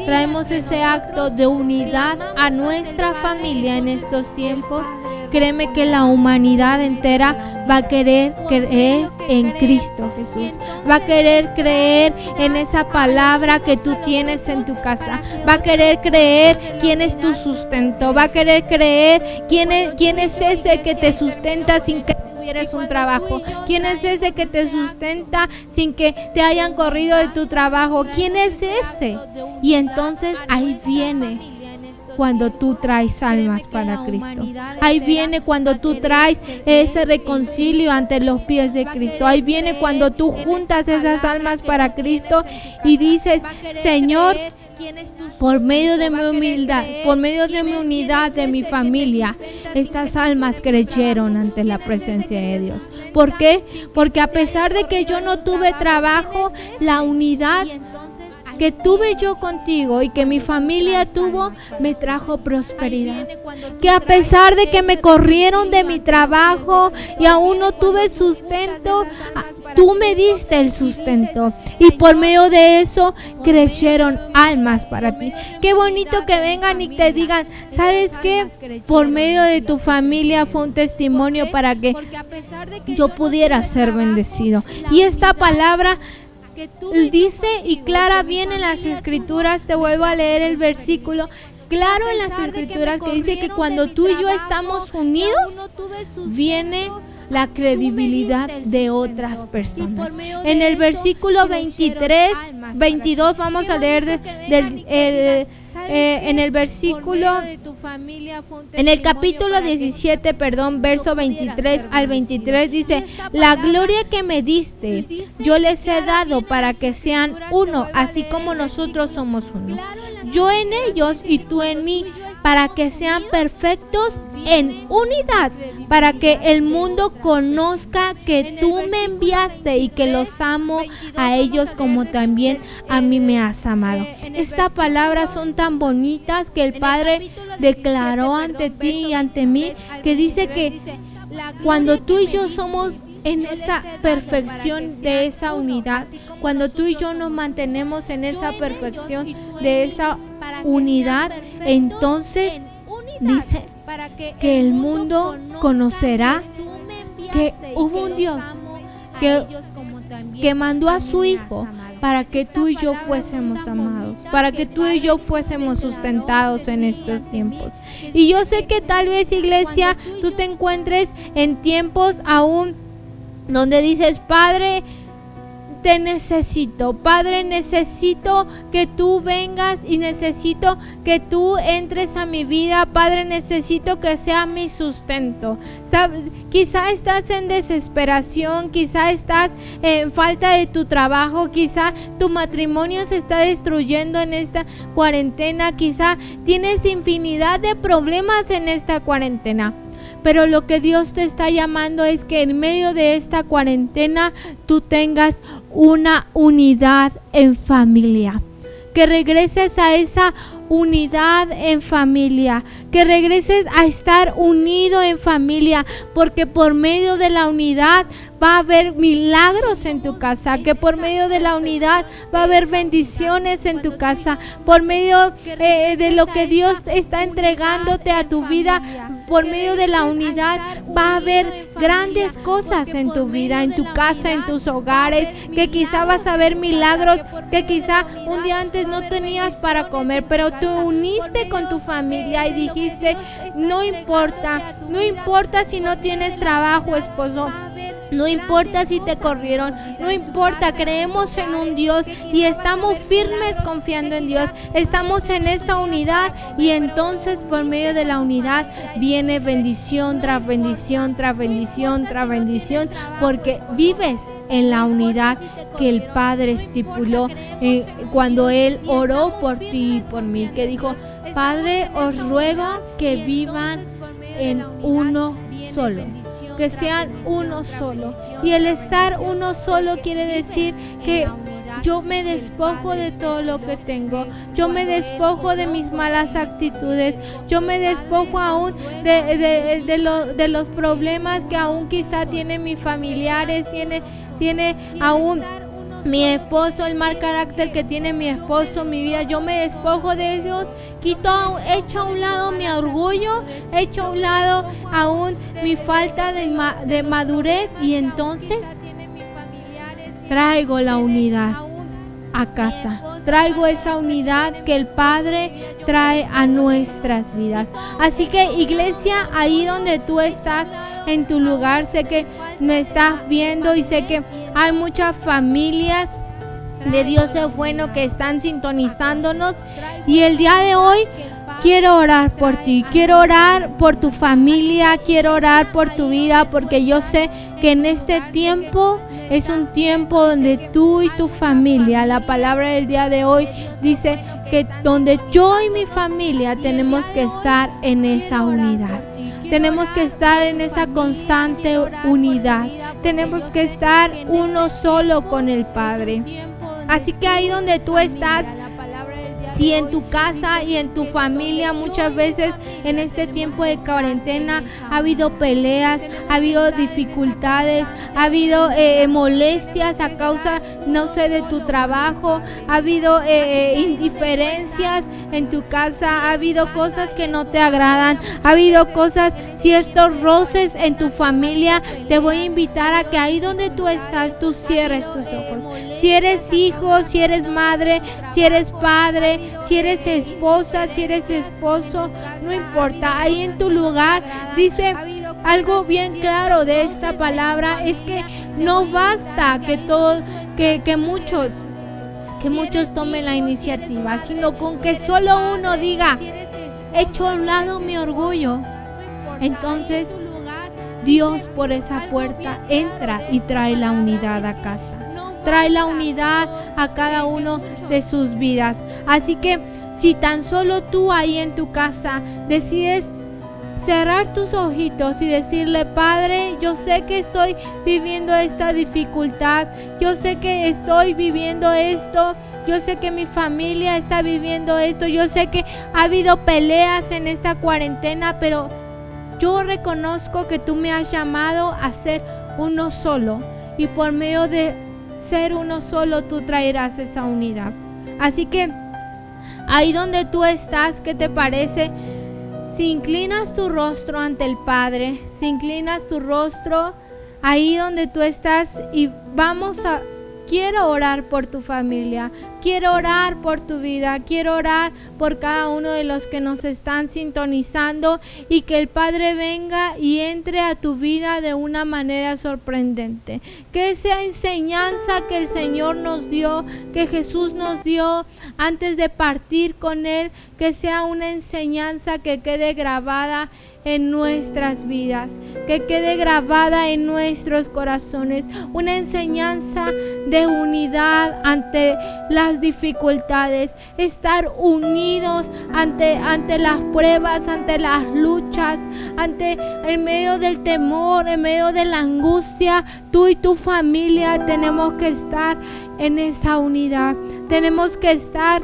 traemos ese acto de unidad a nuestra familia en estos tiempos, créeme que la humanidad entera va a querer creer en Cristo Jesús, va a querer creer en esa palabra que tú tienes en tu casa, va a querer creer quién es tu sustento, va a querer creer quién es ese que te sustenta sin que tuvieras un trabajo, quién es ese que te sustenta sin que te hayan corrido de tu trabajo, quién es ese. Y entonces ahí viene cuando tú traes almas para Cristo, ahí viene cuando tú traes ese reconcilio ante los pies de Cristo, ahí viene cuando tú juntas esas almas para Cristo y dices, Señor, por medio de mi humildad, por medio de mi unidad, de mi familia, estas almas creyeron ante la presencia de Dios. ¿Por qué? Porque a pesar de que yo no tuve trabajo, la unidad que tuve yo contigo y que mi familia tuvo, me trajo prosperidad. Que a pesar de que me corrieron de mi trabajo y aún no tuve sustento, tú me diste el sustento. Y por medio de eso creyeron almas para ti. Qué bonito que vengan y te digan, ¿sabes qué? Por medio de tu familia fue un testimonio para que yo pudiera ser bendecido. Y esta palabra dice y clara bien en las escrituras, te vuelvo a leer el versículo, claro en las escrituras que dice que cuando tú y yo estamos unidos, viene la credibilidad de otras personas. En el versículo 22 vamos a leer en el versículo, en el capítulo 17, verso 23 al 23 dice, la gloria que me diste, yo les he dado para que sean uno, así como nosotros somos uno. Yo en ellos y tú en mí, para que sean perfectos en unidad, para que el mundo conozca que tú me enviaste y que los amo a ellos como también a mí me has amado. Estas palabras son tan bonitas que el Padre declaró ante ti y ante mí, que dice que cuando tú y yo somos en esa perfección de esa unidad, cuando tú y yo nos mantenemos en esa perfección de esa unidad, entonces dice que el mundo conocerá que hubo un Dios que mandó a su Hijo para que tú y yo fuésemos amados, para que tú y yo fuésemos sustentados en estos tiempos. Y yo sé que tal vez, iglesia, tú te encuentres en tiempos aún donde dices, Padre, te necesito, Padre, necesito que tú vengas y necesito que tú entres a mi vida, Padre, necesito que seas mi sustento. Quizá estás en desesperación, quizá estás en falta de tu trabajo, quizá tu matrimonio se está destruyendo en esta cuarentena, quizá tienes infinidad de problemas en esta cuarentena. pero lo que Dios te está llamando es que en medio de esta cuarentena tú tengas una unidad en familia, que regreses a esa unidad en familia, que regreses a estar unido en familia, porque por medio de la unidad va a haber milagros en tu casa, que por medio de la unidad va a haber bendiciones en tu casa, por medio de lo que Dios está entregándote a tu vida, por medio de la unidad va a haber grandes cosas en tu vida, en tu casa, en tus hogares, que quizá vas a ver milagros que quizá un día antes no tenías para comer, pero tú uniste con tu familia y dijiste, no importa si no tienes trabajo, esposo, no importa si te corrieron, no importa, creemos en un Dios y estamos firmes confiando en Dios, estamos en esta unidad, y entonces por medio de la unidad viene bendición tras bendición, tras bendición, tras bendición, porque vives en la unidad que el Padre estipuló cuando Él oró por ti y por mí, que dijo, Padre, os ruego que vivan en uno solo, que sean uno solo. Y el estar uno solo quiere decir que yo me despojo de todo lo que tengo, yo me despojo de mis malas actitudes, yo me despojo aún de los problemas que aún quizá tienen mis familiares, tiene aún mi esposo, el mal carácter que tiene mi esposo, mi vida. Yo me despojo de ellos, echo a un lado mi orgullo, echo a un lado aún mi falta de madurez, y entonces traigo la unidad a casa. Traigo esa unidad que el Padre trae a nuestras vidas. Así que, iglesia, ahí donde tú estás, en tu lugar, sé que me estás viendo y sé que hay muchas familias de Dios es bueno que están sintonizándonos, y el día de hoy quiero orar por ti, quiero orar por tu familia, quiero orar por tu vida, porque yo sé que en este tiempo es un tiempo donde tú y tu familia, la palabra del día de hoy dice que donde yo y mi familia tenemos que estar en esa unidad. Tenemos que estar en esa constante unidad. Tenemos que estar uno solo con el Padre. Así que ahí donde tú estás, si en tu casa y en tu familia muchas veces en este tiempo de cuarentena ha habido peleas, ha habido dificultades, ha habido molestias a causa, no sé, de tu trabajo, ha habido indiferencias en tu casa, ha habido cosas que no te agradan, ha habido cosas, ciertos roces en tu familia, te voy a invitar a que ahí donde tú estás, tú cierres tus ojos. Si eres hijo, si eres madre, si eres padre, si eres esposa, si eres esposo, no importa, ahí en tu lugar, dice algo bien claro de esta palabra, es que no basta que muchos tomen la iniciativa, sino con que solo uno diga, echo a un lado mi orgullo, entonces Dios por esa puerta entra y trae la unidad a casa. Trae la unidad a cada uno de sus vidas. Así que si tan solo tú ahí en tu casa decides cerrar tus ojitos y decirle, Padre, yo sé que estoy viviendo esta dificultad, yo sé que estoy viviendo esto, yo sé que mi familia está viviendo esto, yo sé que ha habido peleas en esta cuarentena, pero yo reconozco que tú me has llamado a ser uno solo, y por medio de ser uno solo tú traerás esa unidad. Así que ahí donde tú estás, ¿qué te parece? Si inclinas tu rostro ante el Padre, si inclinas tu rostro ahí donde tú estás, y quiero orar por tu familia, quiero orar por tu vida, quiero orar por cada uno de los que nos están sintonizando, y que el Padre venga y entre a tu vida de una manera sorprendente. Que esa enseñanza que el Señor nos dio, que Jesús nos dio antes de partir con Él, que sea una enseñanza que quede grabada en nuestras vidas, que quede grabada en nuestros corazones una enseñanza de unidad ante las dificultades, estar unidos ante las pruebas, ante las luchas, en medio del temor, en medio de la angustia. Tú y tu familia tenemos que estar en esa unidad, tenemos que estar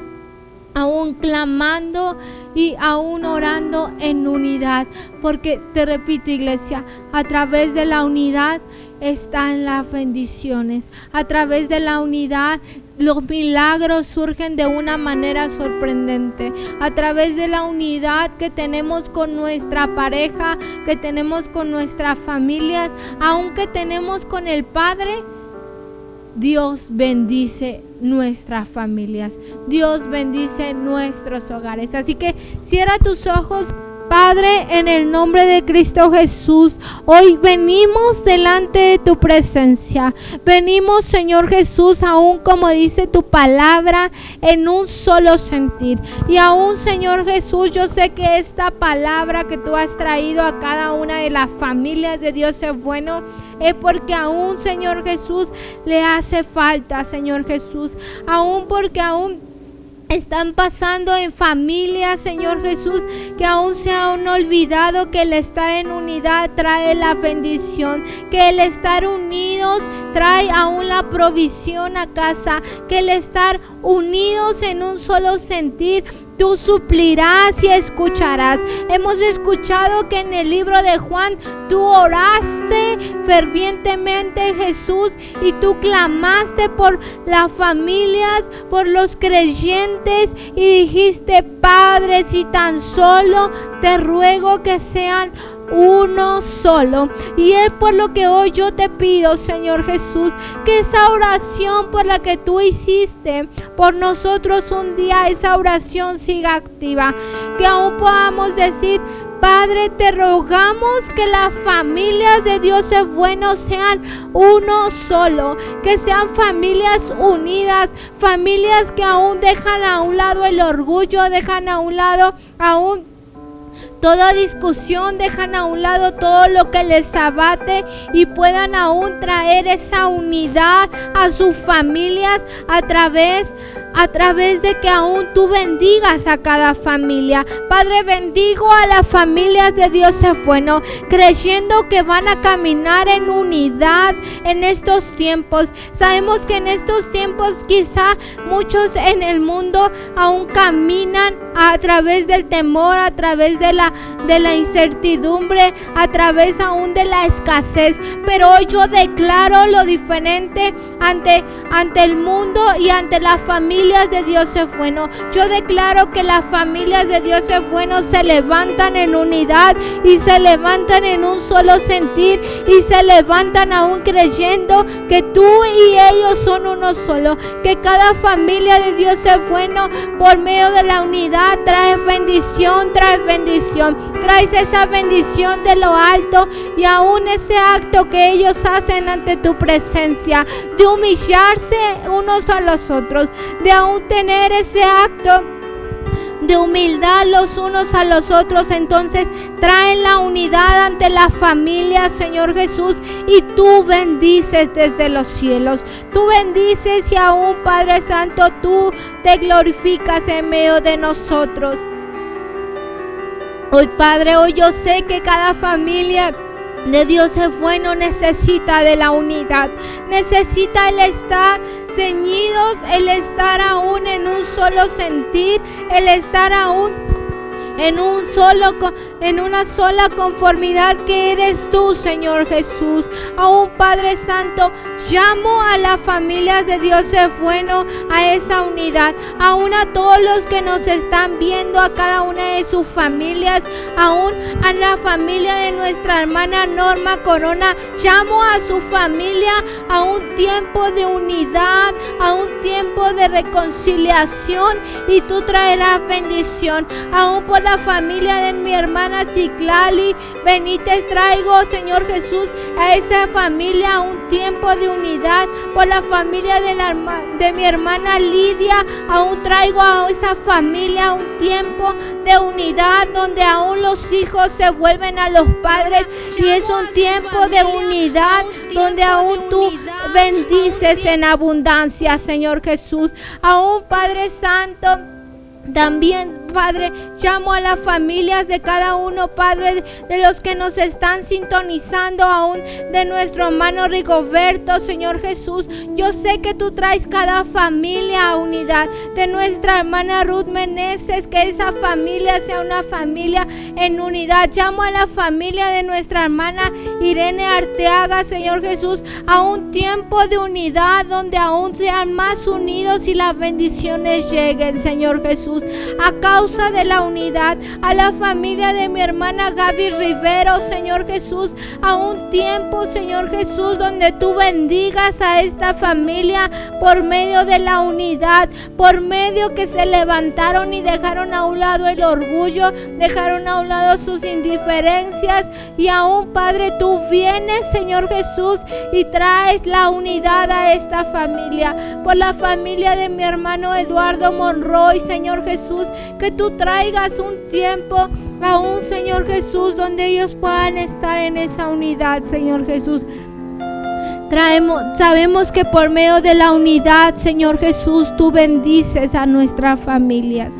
aún clamando y aún orando en unidad, porque te repito, iglesia, a través de la unidad están las bendiciones, a través de la unidad los milagros surgen de una manera sorprendente, a través de la unidad que tenemos con nuestra pareja, que tenemos con nuestras familias, aunque tenemos con el Padre. Dios bendice nuestras familias, Dios bendice nuestros hogares. Así que cierra tus ojos. Padre, en el nombre de Cristo Jesús, hoy venimos delante de tu presencia. Venimos, Señor Jesús, aún como dice tu palabra, en un solo sentir. Y aún, Señor Jesús, yo sé que esta palabra que tú has traído a cada una de las familias de Dios es bueno. Es porque aún, Señor Jesús, le hace falta, Señor Jesús. Aún porque aún están pasando en familia, Señor Jesús, que aún se han olvidado que el estar en unidad trae la bendición, que el estar unidos trae aún la provisión a casa, que el estar unidos en un solo sentir, tú suplirás y escucharás. Hemos escuchado que en el libro de Juan tú oraste fervientemente, Jesús, y tú clamaste por las familias, por los creyentes, y dijiste: Padre, si tan solo te ruego que sean uno solo. Y es por lo que hoy yo te pido, Señor Jesús, que esa oración por la que tú hiciste por nosotros un día, esa oración siga activa, que aún podamos decir: Padre, te rogamos que las familias de Dios es bueno sean uno solo, que sean familias unidas, familias que aún dejan a un lado el orgullo, dejan a un lado aún toda discusión, dejan a un lado todo lo que les abate y puedan aún traer esa unidad a sus familias a través de que aún tú bendigas a cada familia. Padre, bendigo a las familias de Dios es bueno, creyendo que van a caminar en unidad en estos tiempos. Sabemos que en estos tiempos quizá muchos en el mundo aún caminan a través del temor, a través de la incertidumbre, a través aún de la escasez, pero hoy yo declaro lo diferente ante el mundo y ante las familias de Dios es bueno. Yo declaro que las familias de Dios es bueno se levantan en unidad y se levantan en un solo sentir y se levantan aún creyendo que tú y ellos son uno solo, que cada familia de Dios es bueno por medio de la unidad traes bendición, traes esa bendición de lo alto, y aún ese acto que ellos hacen ante tu presencia de humillarse unos a los otros, de aún tener ese acto de humildad los unos a los otros, entonces traen la unidad ante la familia, Señor Jesús, y tú bendices desde los cielos, tú bendices, y aún, Padre Santo, tú te glorificas en medio de nosotros. Hoy, Padre, hoy yo sé que cada familia de Dios es bueno, necesita de la unidad, necesita el estar ceñidos, el estar aún en un solo sentir, el estar aún en una sola conformidad que eres tú, Señor Jesús. Aún, Padre Santo, llamo a las familias de Dios es bueno a esa unidad, aún a todos los que nos están viendo, a cada una de sus familias, aún a la familia de nuestra hermana Norma Corona. Llamo a su familia a un tiempo de unidad, a un tiempo de reconciliación, y tú traerás bendición. Aún por la familia de mi hermana Ciclali Benítez, traigo, Señor Jesús, a esa familia un tiempo de unidad. Por la familia de mi hermana Lidia, aún traigo a esa familia un tiempo de unidad donde aún los hijos se vuelven a los padres y es un tiempo de unidad donde aún tú bendices en abundancia, Señor Jesús. Aún, Padre Santo, también, Padre, llamo a las familias de cada uno, Padre, de los que nos están sintonizando, aún de nuestro hermano Rigoberto, Señor Jesús. Yo sé que tú traes cada familia a unidad. De nuestra hermana Ruth Meneses, que esa familia sea una familia en unidad. Llamo a la familia de nuestra hermana Irene Arteaga, Señor Jesús, a un tiempo de unidad donde aún sean más unidos y las bendiciones lleguen, Señor Jesús. A causa de la unidad, a la familia de mi hermana Gaby Rivero, Señor Jesús, a un tiempo, Señor Jesús, donde tú bendigas a esta familia por medio de la unidad, por medio que se levantaron y dejaron a un lado el orgullo, dejaron a un lado sus indiferencias y aún, Padre, tú vienes, Señor Jesús, y traes la unidad a esta familia. Por la familia de mi hermano Eduardo Monroy, Señor Jesús, que tú traigas un tiempo aún, Señor Jesús, donde ellos puedan estar en esa unidad, Señor Jesús. Sabemos que por medio de la unidad, Señor Jesús, tú bendices a nuestras familias.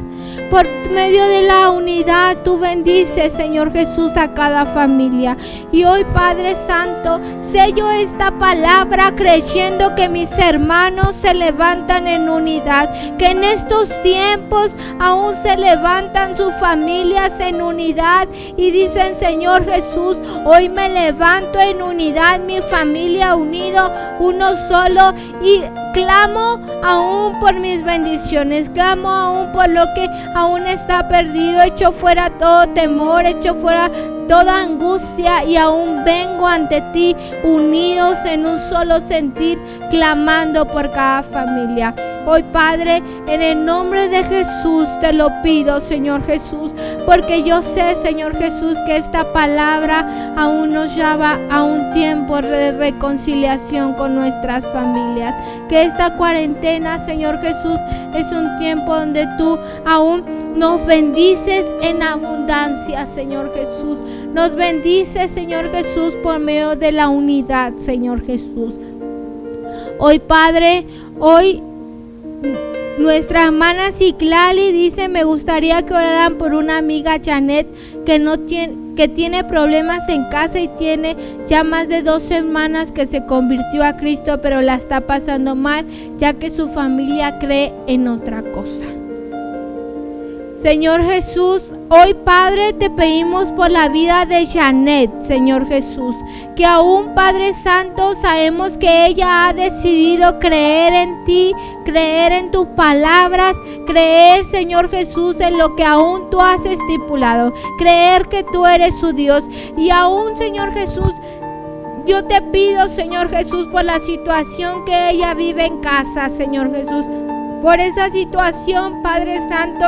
Por medio de la unidad tú bendices, Señor Jesús, a cada familia. Y hoy, Padre Santo, sello esta palabra creyendo que mis hermanos se levantan en unidad, que en estos tiempos aún se levantan sus familias en unidad y dicen: Señor Jesús, hoy me levanto en unidad, mi familia unido, uno solo, y clamo aún por mis bendiciones, clamo aún por lo que aún está perdido, echo fuera todo temor, echo fuera toda angustia y aún vengo ante ti unidos en un solo sentir, clamando por cada familia. Hoy, Padre, en el nombre de Jesús te lo pido, Señor Jesús, porque yo sé, Señor Jesús, que esta palabra aún nos lleva a un tiempo de reconciliación con nuestras familias, que esta cuarentena, Señor Jesús, es un tiempo donde tú aún nos bendices en abundancia, Señor Jesús. Nos bendices, Señor Jesús, por medio de la unidad, Señor Jesús. Hoy, Padre, hoy nuestra hermana Ciclali dice: me gustaría que oraran por una amiga, Janet, que tiene problemas en casa y tiene ya más de 2 semanas que se convirtió a Cristo, pero la está pasando mal, ya que su familia cree en otra cosa. Señor Jesús, hoy, Padre, te pedimos por la vida de Janet, Señor Jesús, que aún, Padre Santo, sabemos que ella ha decidido creer en ti, creer en tus palabras, creer, Señor Jesús, en lo que aún tú has estipulado, creer que tú eres su Dios. Y aún, Señor Jesús, yo te pido, Señor Jesús, por la situación que ella vive en casa, Señor Jesús, por esa situación, Padre Santo,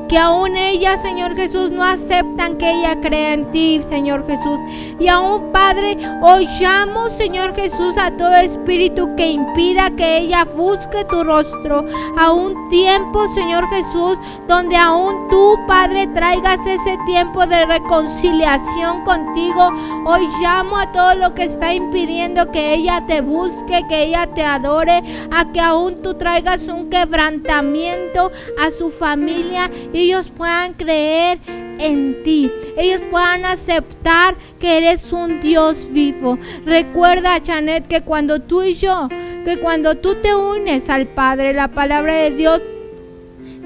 que aún ellas, Señor Jesús, no aceptan que ella crea en ti, Señor Jesús. Y aún, Padre, hoy llamo, Señor Jesús, a todo espíritu que impida que ella busque tu rostro, a un tiempo, Señor Jesús, donde aún tú, Padre, traigas ese tiempo de reconciliación contigo. Hoy llamo a todo lo que está impidiendo que ella te busque, que ella te adore, a que aún tú traigas un quebrantamiento a su familia y ellos puedan creer en ti, ellos puedan aceptar que eres un Dios vivo. Recuerda, Janet, que cuando tú y yo, que cuando tú te unes al Padre, la palabra de Dios,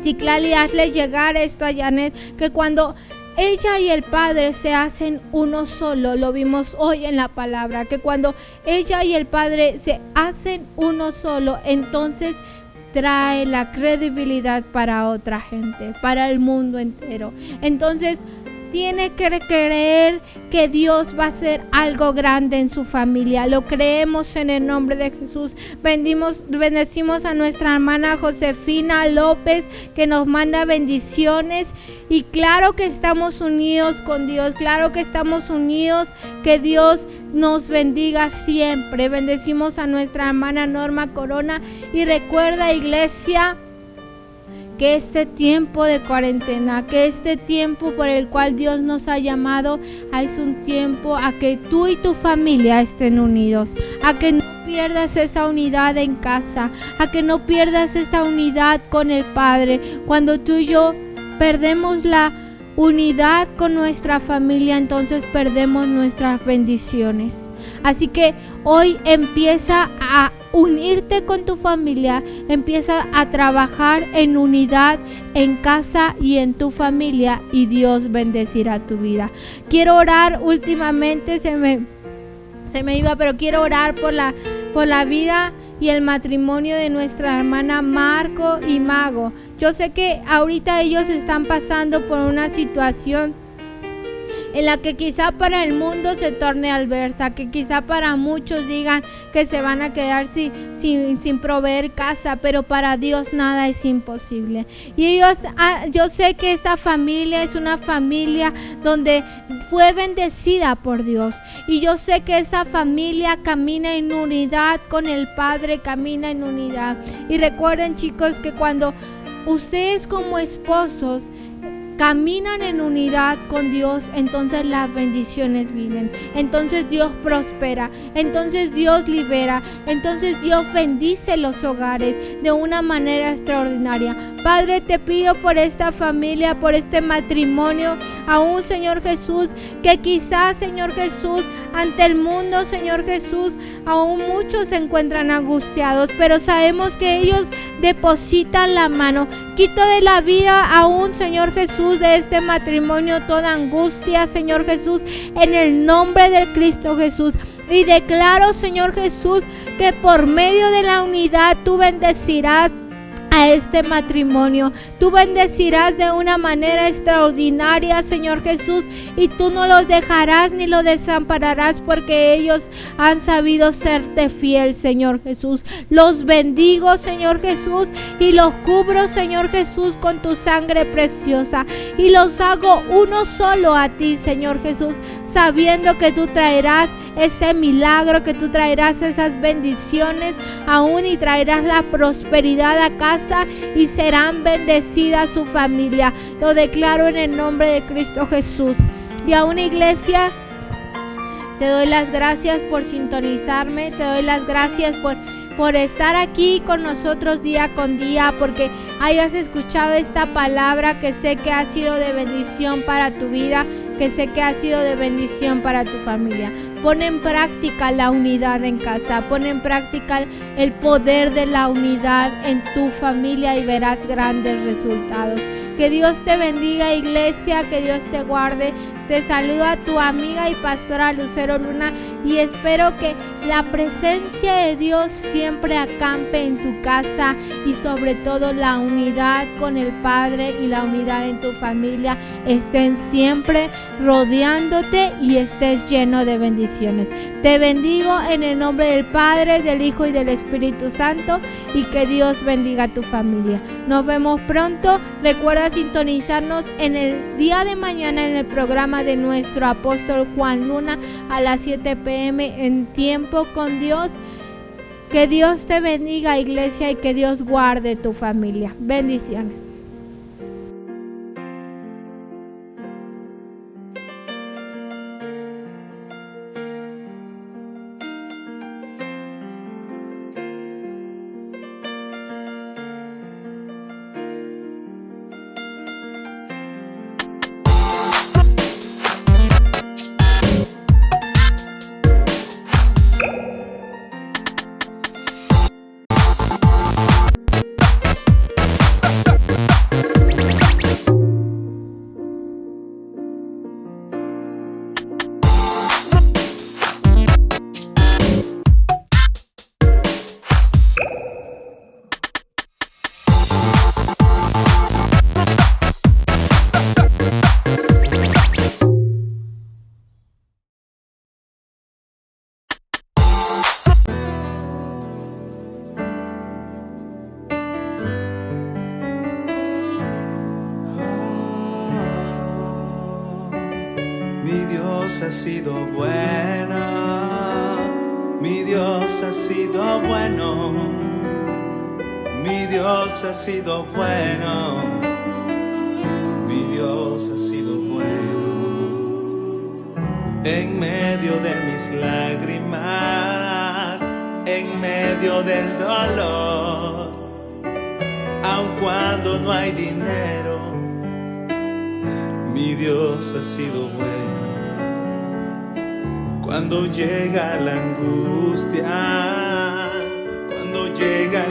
Ciclali, hazle llegar esto a Janet, que cuando ella y el Padre se hacen uno solo, lo vimos hoy en la palabra, que cuando ella y el Padre se hacen uno solo, entonces trae la credibilidad para otra gente, para el mundo entero. Entonces, tiene que creer que Dios va a hacer algo grande en su familia. Lo creemos en el nombre de Jesús. Bendecimos a nuestra hermana Josefina López, que nos manda bendiciones. Y claro que estamos unidos con Dios, claro que estamos unidos, que Dios nos bendiga siempre. Bendecimos a nuestra hermana Norma Corona. Y recuerda, iglesia, que este tiempo de cuarentena, que este tiempo por el cual Dios nos ha llamado, es un tiempo a que tú y tu familia estén unidos, a que no pierdas esa unidad en casa, a que no pierdas esa unidad con el Padre. Cuando tú y yo perdemos la unidad con nuestra familia, entonces perdemos nuestras bendiciones. Así que hoy empieza a unirte con tu familia, empieza a trabajar en unidad en casa y en tu familia, y Dios bendecirá tu vida. Quiero orar últimamente, se me iba, pero quiero orar por la vida y el matrimonio de nuestra hermana Marco y Mago. Yo sé que ahorita ellos están pasando por una situación en la que quizá para el mundo se torne adversa, que quizá para muchos digan que se van a quedar sin proveer casa, pero para Dios nada es imposible. Y ellos, yo sé que esa familia es una familia donde fue bendecida por Dios, y yo sé que esa familia camina en unidad con el Padre, camina en unidad. Y recuerden, chicos, que cuando ustedes como esposos caminan en unidad con Dios, entonces las bendiciones vienen, entonces Dios prospera, entonces Dios libera, entonces Dios bendice los hogares de una manera extraordinaria. Padre, te pido por esta familia, por este matrimonio, aún, Señor Jesús, que quizás, Señor Jesús, ante el mundo, Señor Jesús, aún muchos se encuentran angustiados, pero sabemos que ellos depositan la mano. Quito de la vida aún, Señor Jesús, de este matrimonio toda angustia, Señor Jesús, en el nombre de Cristo Jesús. Y declaro, Señor Jesús, que por medio de la unidad tú bendecirás a este matrimonio. Tú bendecirás de una manera extraordinaria, Señor Jesús, y tú no los dejarás ni los desampararás, porque ellos han sabido serte fiel, Señor Jesús. Los bendigo, Señor Jesús, y los cubro, Señor Jesús, con tu sangre preciosa, y los hago uno solo a ti, Señor Jesús, sabiendo que tú traerás ese milagro, que tú traerás esas bendiciones aún, y traerás la prosperidad a casa, y serán bendecidas su familia. Lo declaro en el nombre de Cristo Jesús. Y a una iglesia, te doy las gracias por sintonizarme, te doy las gracias por estar aquí con nosotros día con día, porque hayas escuchado esta palabra que sé que ha sido de bendición para tu vida, que sé que ha sido de bendición para tu familia. Pon en práctica la unidad en casa, pon en práctica el poder de la unidad en tu familia y verás grandes resultados. Que Dios te bendiga, iglesia, que Dios te guarde. Te saluda tu amiga y pastora Lucero Luna, y espero que la presencia de Dios siempre acampe en tu casa, y sobre todo la unidad con el Padre y la unidad en tu familia estén siempre rodeándote y estés lleno de bendiciones. Te bendigo en el nombre del Padre, del Hijo y del Espíritu Santo, y que Dios bendiga a tu familia. Nos vemos pronto. Recuerda sintonizarnos en el día de mañana en el programa de nuestro apóstol Juan Luna a las 7 p.m. en Tiempo con Dios. Que Dios te bendiga, iglesia, y que Dios guarde tu familia. Bendiciones. ha sido bueno, mi Dios ha sido bueno, mi Dios ha sido bueno, mi Dios ha sido bueno. En medio de mis lágrimas, en medio del dolor, aun cuando no hay dinero, mi Dios ha sido bueno. Cuando llega la angustia, cuando llega